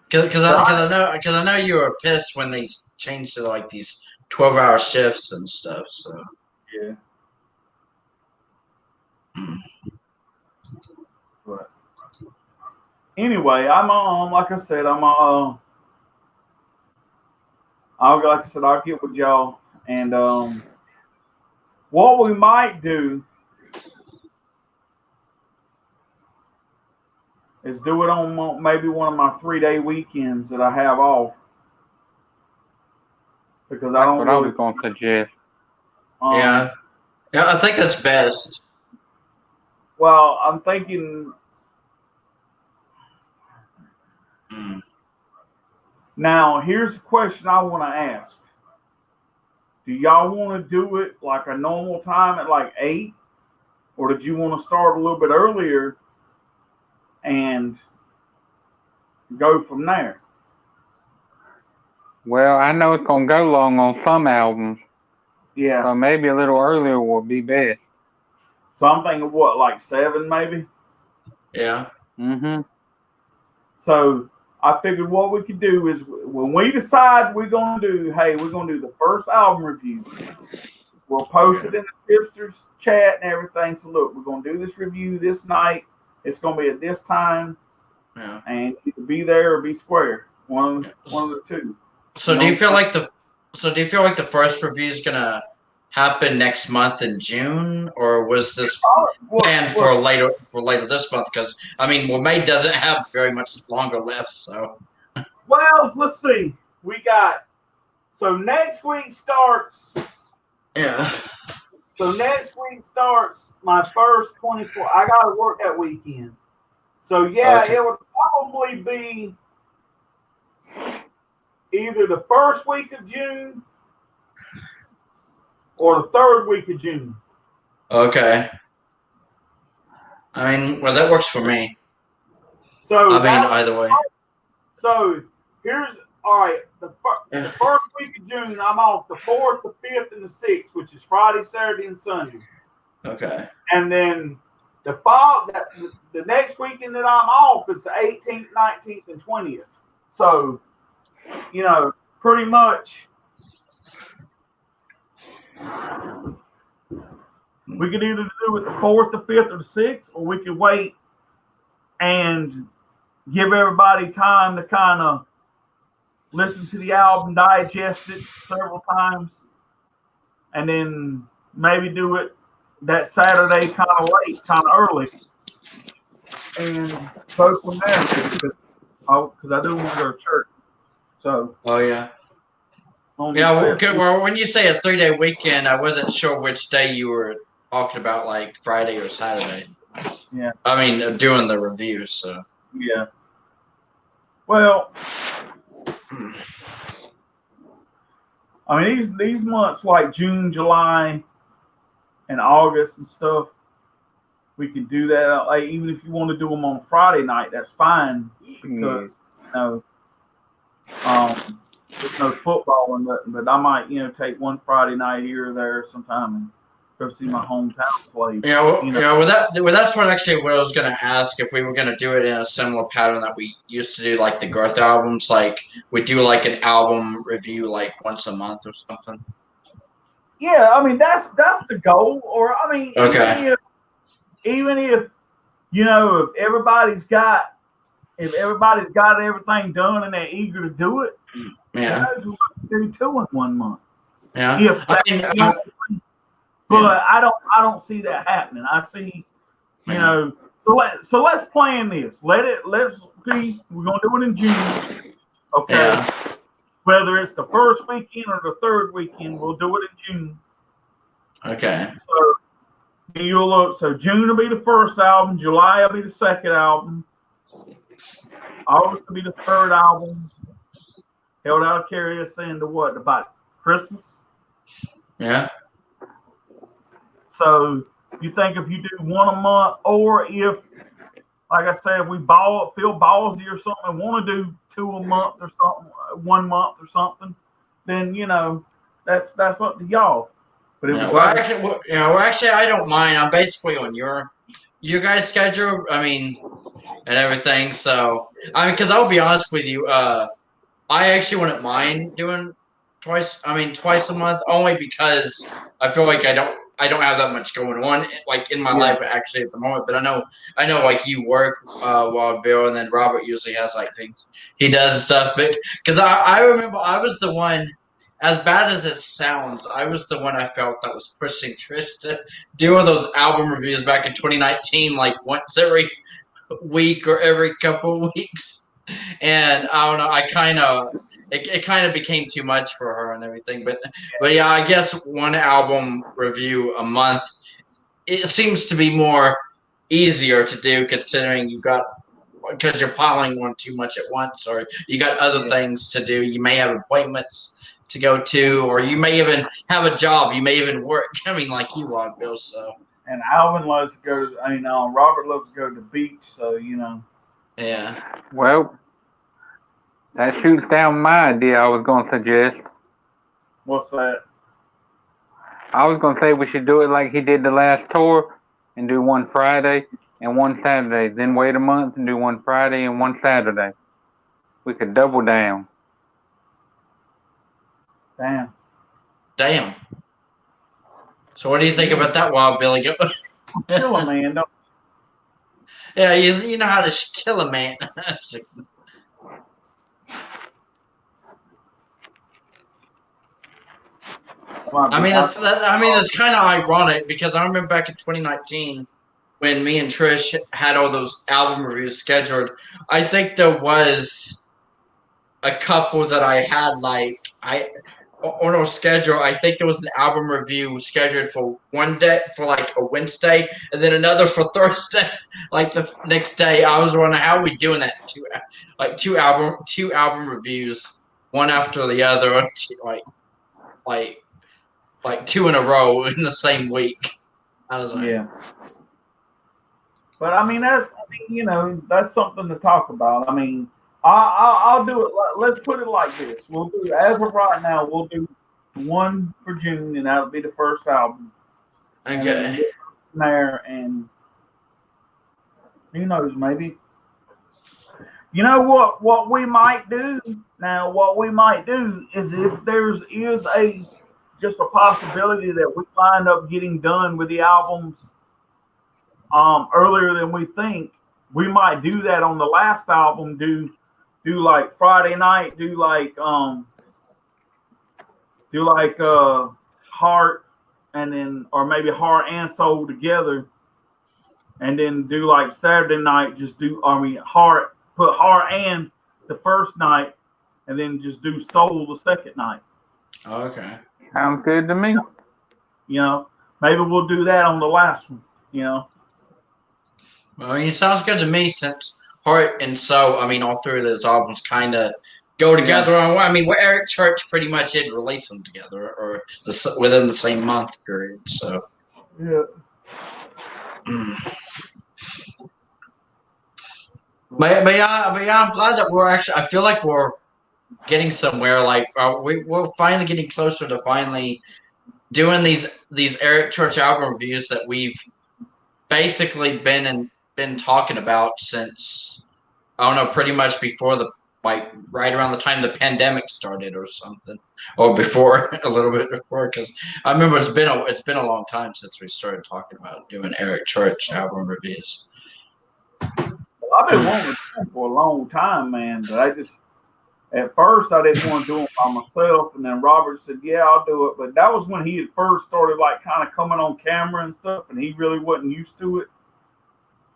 because I know you were pissed when they changed to like these 12-hour shifts and stuff. So Yeah. But anyway, I'm like I said, I'll get with y'all, and what we might do is do it on maybe one of my 3-day weekends that I have off, because I That's don't what I really. was going to suggest. yeah, I think that's best. Well, I'm thinking Mm. now. Here's a question I want to ask: do y'all want to do it like a normal time at like 8, or did you want to start a little bit earlier and go from there? Well, I know it's going to go long on some albums, Yeah. so maybe a little earlier will be best. So I'm thinking what, like 7 maybe? Yeah. Mm-hmm. So I figured what we could do is when we decide we're going to do, hey, we're going to do the first album review. We'll post it in the Tipsters chat and everything. So look, we're going to do this review this night. It's going to be at this time. Yeah. And either be there or be square. One of the two. So do you feel like the first review is gonna happen next month in June, or was this planned for later this month? Because I mean, well, May doesn't have very much longer left, so. Well, let's see. We got so next week starts. Yeah. So next week starts my first 24. I got to work that weekend. So yeah, Okay. it would probably be either the first week of June or the third week of June. Okay. I mean, well, that works for me. So I mean, either way. So here's all right. The first week of June, I'm off the 4th, the 5th, and the 6th, which is Friday, Saturday, and Sunday. Okay. And then the next weekend that I'm off is the 18th, 19th, and 20th. So, you know, pretty much we could either do it the 4th, the 5th, or the 6th, or we could wait and give everybody time to kind of listen to the album, digest it several times, and then maybe do it that Saturday kind of late, kind of early, and go from there. Because I do want to go to church. So. Oh yeah. Yeah. Well, okay, well, when you say a 3-day weekend, I wasn't sure which day you were talking about, like Friday or Saturday. Yeah. I mean, doing the review. So. Yeah. Well. I mean, these months like June, July, and August and stuff, we could do that. Like, even if you want to do them on Friday night, that's fine because there's no football and nothing. But I might, take one Friday night here or there sometime go see my hometown play. Yeah, well, You know. yeah. That's what actually what I was gonna ask if we were gonna do it in a similar pattern that we used to do, like the Garth albums. Like we do like an album review like once a month or something. Yeah, I mean that's the goal. Or I mean, Okay. even if you know if everybody's got everything done and they're eager to do it, Yeah. we might do 2 in 1 month. Yeah. If I that's mean, the only thing. But I don't see that happening. I see, you know. So let's plan this. Let's see. We're gonna do it in June. Okay. Yeah. Whether it's the first weekend or the third weekend, we'll do it in June. Okay. So you'll look. So June will be the first album. July will be the second album. August will be the third album. Held Out to Carry Us into what? About Christmas. Yeah. So you think if you do 1 a month, or if, like I said, we feel ballsy or something, and want to do 2 a month or something, 1 month or something, then you know that's up to y'all. But actually, I don't mind. I'm basically on your guys' schedule. I mean, and everything. So because I'll be honest with you, I actually wouldn't mind doing twice a month, only because I feel like I don't have that much going on like in my life actually at the moment. But I know like you work while Bill, and then Robert usually has like things he does and stuff. But because I remember I was the one, as bad as it sounds, I was the one I felt that was pushing Trish to do all those album reviews back in 2019, like once every week or every couple of weeks. And I don't know, it kind of became too much for her and everything. But yeah, I guess 1 album review a month, it seems to be more easier to do considering because you're piling on too much at once, or you got other things to do. You may have appointments to go to, or you may even have a job. You may even work. I mean, like you are, Bill. So. And Alvin loves to go. Robert loves to go to the beach. So you know. Yeah. Well, that shoots down my idea I was going to suggest. What's that? I was going to say we should do it like he did the last tour and do 1 Friday and 1 Saturday. Then wait a month and do 1 Friday and 1 Saturday. We could double down. Damn. So what do you think about that, Wild Billy? Kill a man. Don't. Yeah, you know how to kill a man. I mean, that's kind of ironic because I remember back in 2019 when me and Trish had all those album reviews scheduled. I think there was a couple that I had on our schedule. I think there was an album review scheduled for one day, for like a Wednesday, and then another for Thursday. Like the next day, I was wondering how are we doing that? Two album reviews, one after the other, like 2 in a row in the same week. I was like, yeah. But I mean, that's something to talk about. I mean, I'll do it. Let's put it like this. We'll do, as of right now, we'll do 1 for June, and that'll be the first album. Okay. And who knows, maybe. You know what we might do now? What we might do is if there's just a possibility that we wind up getting done with the albums earlier than we think, we might do that on the last album. Do like Friday night. Do like Heart, and then or maybe Heart and Soul together, and then do like Saturday night. Heart. Put Heart and the first night, and then just do Soul the second night. Okay. Sounds good to me. You know, maybe we'll do that on the last one. You know. Well, I mean, it sounds good to me since Heart and Soul, I mean, all 3 of those albums kind of go together. I mean, where Eric Church pretty much did release them together or within the same month period. So. Yeah. But yeah, I'm glad that I feel like we're getting somewhere. Like we're finally getting closer to finally doing these Eric Church album reviews that we've basically been talking about since, I don't know, pretty much before right around the time the pandemic started or something, or before, a little bit before, because I remember it's been a long time since we started talking about doing Eric Church album reviews. I've been wanting to do them for a long time, man, but at first I didn't want to do them by myself, and then Robert said, "Yeah, I'll do it." But that was when he had first started, like, kind of coming on camera and stuff, and he really wasn't used to it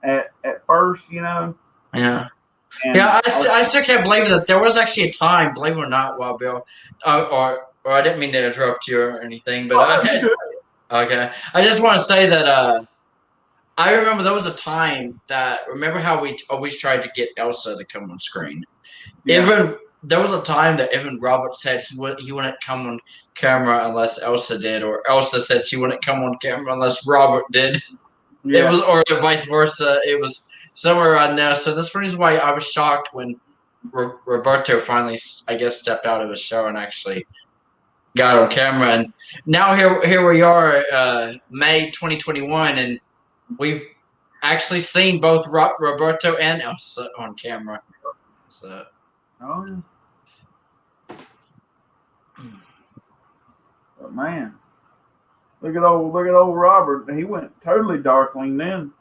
at first, you know. Yeah. And Yeah, I still can't believe that there was actually a time, believe it or not, Wild Bill, or I didn't mean to interrupt you or anything, but okay, I just want to say that I remember there was a time that, remember how we always tried to get Elsa to come on screen. Yeah. Even there was a time that even Robert said he wouldn't come on camera unless Elsa did, or Elsa said she wouldn't come on camera unless Robert did. Yeah. It was, or vice versa. It was somewhere around there. So that's the reason why I was shocked when Roberto finally, I guess, stepped out of his show and actually got on camera. And now here we are, May 2021, and we've actually seen both Roberto and Elsa on camera. So. Oh, yeah. But man, look at old Robert. He went totally darkling then.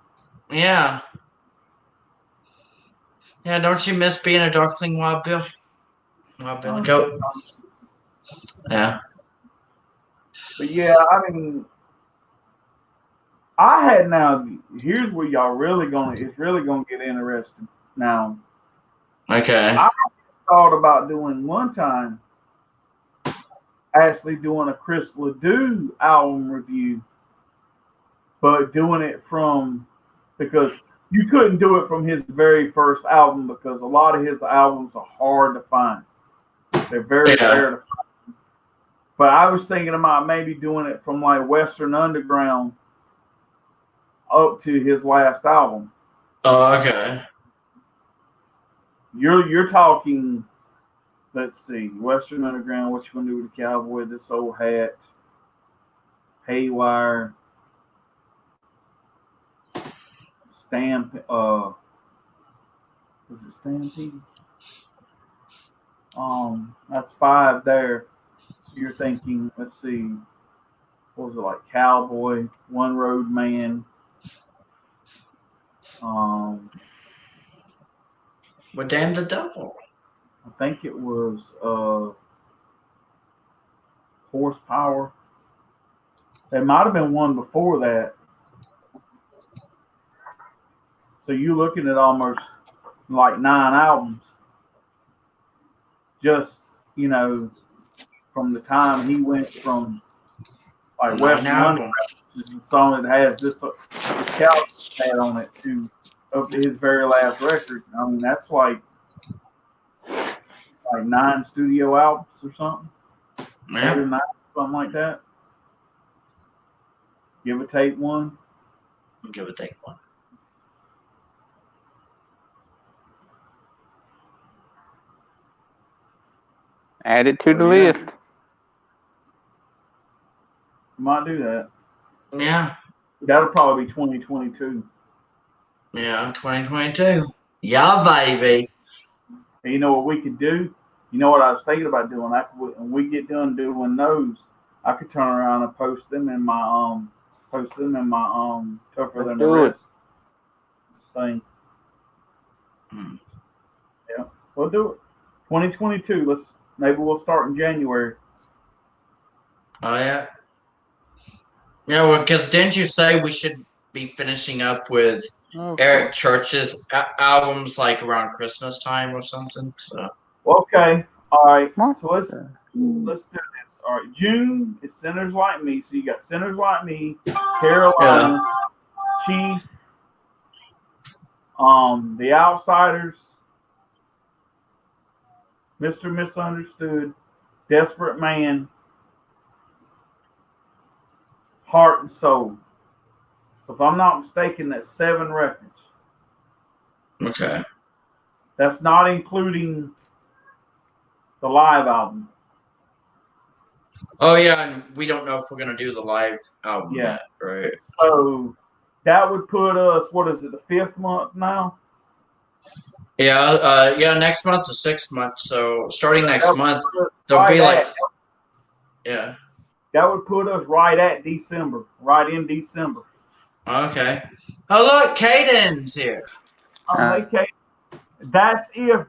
Yeah. Yeah, don't you miss being a Darkling, Wild Bill? Wild Bill the Goat. Yeah. But yeah, I mean, here's where it's really gonna get interesting now. Okay. I thought about doing one time, actually doing a Chris Ledoux album review, but doing it because you couldn't do it from his very first album because a lot of his albums are hard to find. They're very rare to find. But I was thinking about maybe doing it from like Western Underground up to his last album. Oh, okay. You're talking, let's see, Western Underground, what you gonna do with the cowboy, this old hat, Haywire, is it Stampede? That's 5 there. So you're thinking, let's see, what was it, like Cowboy, One Road Man, Well, damn the devil. I think it was Horsepower. There might have been one before that. So you're looking at almost like 9 albums. Just, you know, from the time he went from like Western Underground, which is the song that has this cowboy hat on it, to up to his very last record. I mean, that's like 9 studio albums or something. Yeah. 8 or 9, something like that. Give or take one. Give or take one. Add it to the list. Might do that. Yeah. That'll probably be 2022. Yeah, 2022. Yeah, baby. And you know what we could do? You know what I was thinking about doing? When we get done doing those, I could turn around and post them in my Tougher Than the Rest thing. Yeah, we'll do it. 2022. Maybe we'll start in January. Oh yeah. Yeah, well, because didn't you say we should be finishing up with Eric Church's albums like around Christmas time or something? So. Okay. All right. So let's do this. All right. June is Sinners Like Me. So you got Sinners Like Me, Carolina, Chief, The Outsiders, Mr. Misunderstood, Desperate Man, Heart and Soul. So if I'm not mistaken, that's 7 records. Okay. That's not including the live album. Oh yeah, and we don't know if we're gonna do the live album Yeah. yet, right? So that would put us, what is it, the 5th month now? Yeah, next month's the 6th month, so starting That next would month put us there'll be right like at- yeah. that would put us right at December, right in December. Okay. Oh look, Caden's here. Hey, Kate, that's if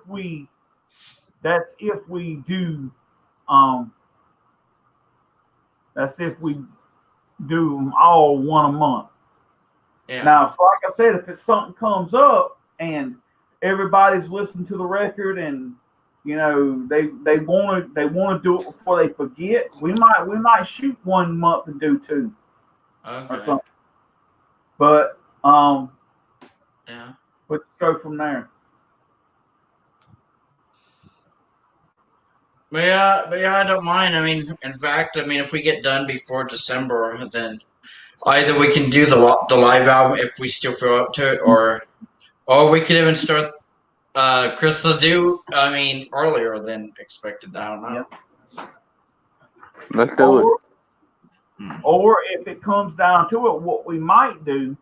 we do that's if we do them all one a month. Yeah. Now, so like I said, if it's something comes up and everybody's listening to the record and you know they want to do it before they forget, we might shoot 1 month and do 2 or Okay. something. But Yeah. let's go from there. But yeah, I don't mind. I mean, in fact, I mean, if we get done before December, then either we can do the live album if we still feel up to it, or we could even start Chris Ledoux. I mean, earlier than expected. I don't know. Yeah. Let's do it. Or if it comes down to it, what we might do,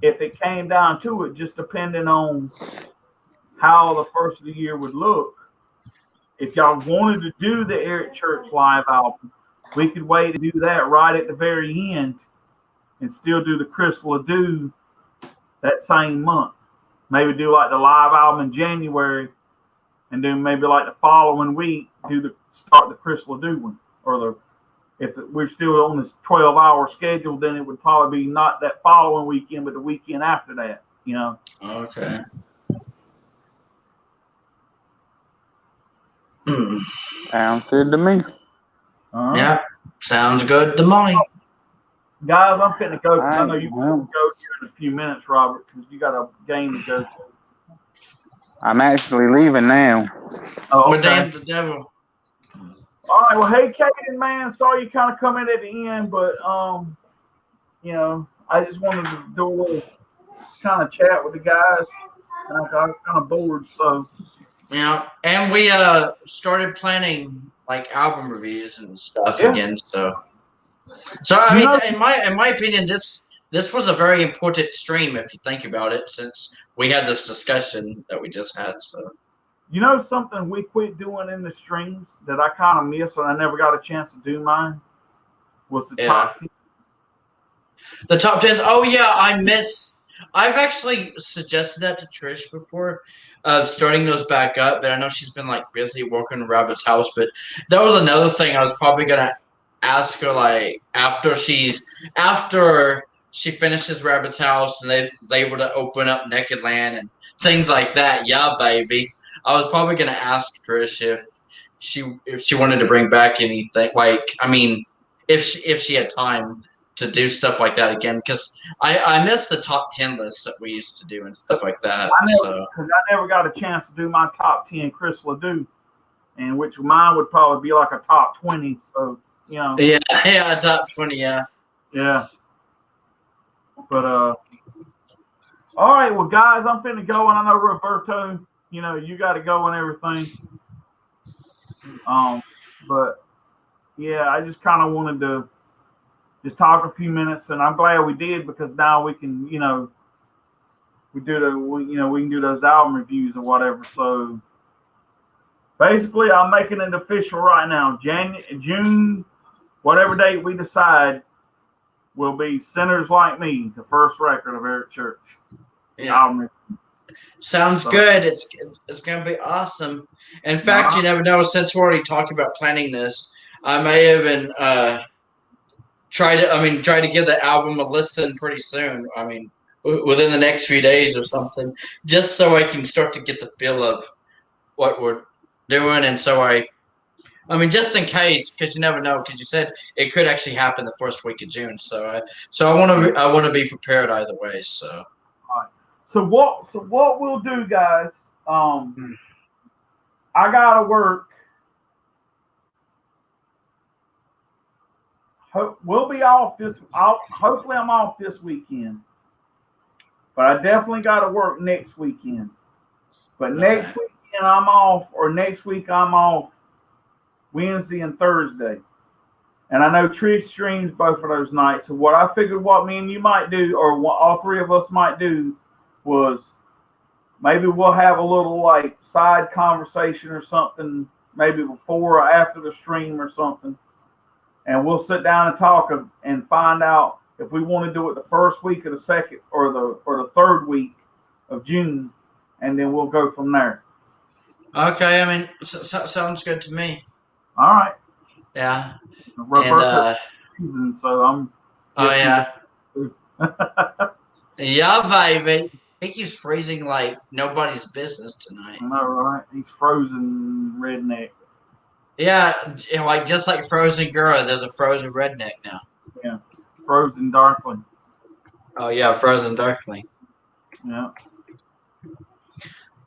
if it came down to it, just depending on how the first of the year would look, if y'all wanted to do the Eric Church live album, we could wait to do that right at the very end and still do the Chris Ledoux that same month. Maybe do like the live album in January and then maybe like the following week start the Chris Ledoux one. Or if we're still on this 12-hour schedule, then it would probably be not that following weekend, but the weekend after that, you know. Okay. Sounds good to me. Yeah, sounds good to me. Guys, I'm fitting to go because I All know right, you well. can go here in a few minutes, Robert, because you got a game to go to. I'm actually leaving now. Oh, But okay. damn the devil. All right. Well, hey, Caden, man, sorry you kind of come in at the end, but you know, I just wanted to do a little kind of chat with the guys. I was kind of bored, so Yeah, and we started planning like album reviews and stuff Yeah. again. So I You mean, know- in my opinion, this was a very important stream if you think about it, since we had this discussion that we just had. So you know something we quit doing in the streams that I kind of miss, and I never got a chance to do mine was the top 10. the top 10. Oh yeah, I've actually suggested that to Trish before, starting those back up, but I know she's been like busy working on Rabbit's house. But that was another thing I was probably gonna ask her, like after she finishes Rabbit's house and is able to open up Naked Land and things like that. Yeah, baby. I was probably gonna ask Trish if she wanted to bring back anything. Like, I mean, if she had time to do stuff like that again, because I miss the top 10 lists that we used to do and stuff like that. I never got a chance to do my top 10 Chris Ledoux, and which mine would probably be like a top 20. So, you know. Yeah, top 20, yeah. Yeah. But all right, well, guys, I'm finna go, and I know Roberto, you know, you got to go and everything. But yeah, I just kind of wanted to just talk a few minutes, and I'm glad we did, because now we can, you know, we can do those album reviews or whatever. So basically, I'm making it official right now. June, whatever date we decide, will be Sinners Like Me, the first record of Eric Church. Yeah. Album review. Sounds good. It's gonna be awesome. In fact, you never know. Since we're already talking about planning this, I may even try to give the album a listen pretty soon. I mean, within the next few days or something, just so I can start to get the feel of what we're doing, and so I mean, just in case, because you never know. Because you said it could actually happen the first week of June, so I want to be prepared either way. So. So what we'll do, guys? I gotta work. We'll be off hopefully, I'm off this weekend, but I definitely gotta work next weekend. But next weekend I'm off, or next week I'm off Wednesday and Thursday. And I know Trish streams both of those nights. So what I figured what me and you might do, or what all three of us might do, was maybe we'll have a little like side conversation or something, maybe before or after the stream or something. And we'll sit down and talk and find out if we want to do it the first week of the second or the third week of June, and then we'll go from there. Okay, I mean, sounds good to me. All right. Yeah. Roberto season, so I'm. Oh yeah. Yeah, baby. He keeps freezing like nobody's business tonight. I know, right? He's frozen redneck. Yeah, like just like Frozen Girl, there's a Frozen Redneck now. Yeah, frozen darkly. Oh yeah, Frozen Darkly. Yeah.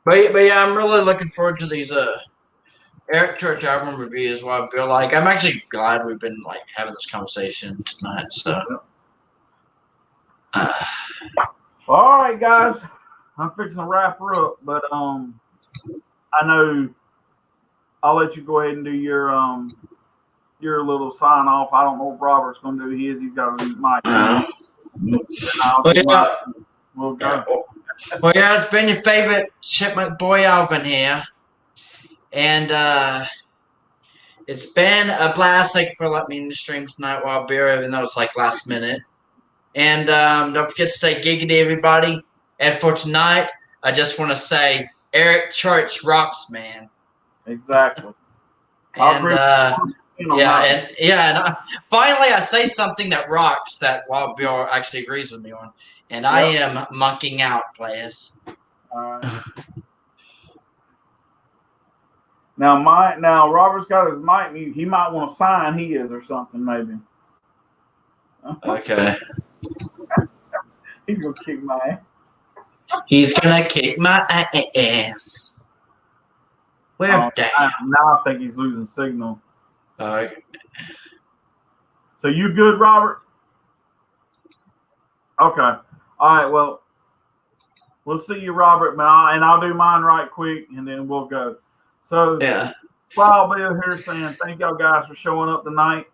But yeah, I'm really looking forward to these Eric Church album reviews. What I feel like I'm actually glad we've been like having this conversation tonight. So. All right, guys. I'm fixing to wrap her up, but I know I'll let you go ahead and do your little sign off. I don't know if Robert's going to do his. He's got his mic. We'll go. Well, yeah, it's been your favorite Chipmunk Boy Alvin here, and it's been a blast. Thank you for letting me in the stream tonight, Wild Beer, even though it's like last minute. And don't forget to stay giggity, everybody. And for tonight, I just want to say Eric Church rocks, man. Exactly. And finally, I say something that rocks that Wild Bill actually agrees with me on, and I am monking out, players. Now Robert's got his mic mute. He might want to sign his or something, maybe. Okay. He's gonna kick my ass. He's gonna kick my ass. Where damn? Now I think he's losing signal. Uh, So you good, Robert? Okay. All right. Well, we'll see you, Robert, and I'll do mine right quick, and then we'll go. So yeah. Wild Bill here saying thank y'all guys for showing up tonight.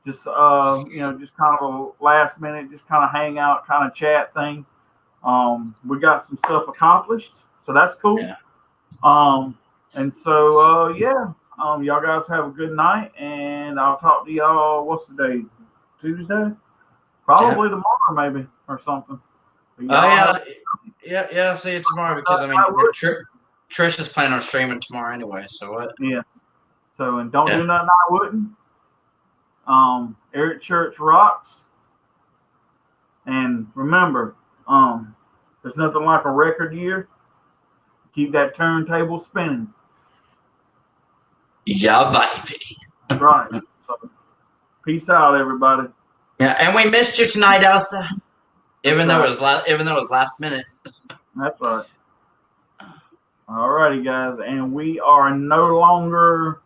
Just just kind of a last minute, just kind of hang out, kind of chat thing. We got some stuff accomplished, so that's cool. Yeah. And so y'all guys have a good night, and I'll talk to y'all. What's the date? Tuesday? Probably tomorrow, maybe, or something. I'll see you tomorrow because I mean Trish is planning on streaming tomorrow anyway. So what? Yeah. So and don't do nothing I wouldn't. Eric Church rocks. And remember, there's nothing like a record year. Keep that turntable spinning. Yeah, baby. Right. So, peace out, everybody. Yeah, and we missed you tonight, Elsa. Even though it was last minute. That's right. All righty, guys, and we are no longer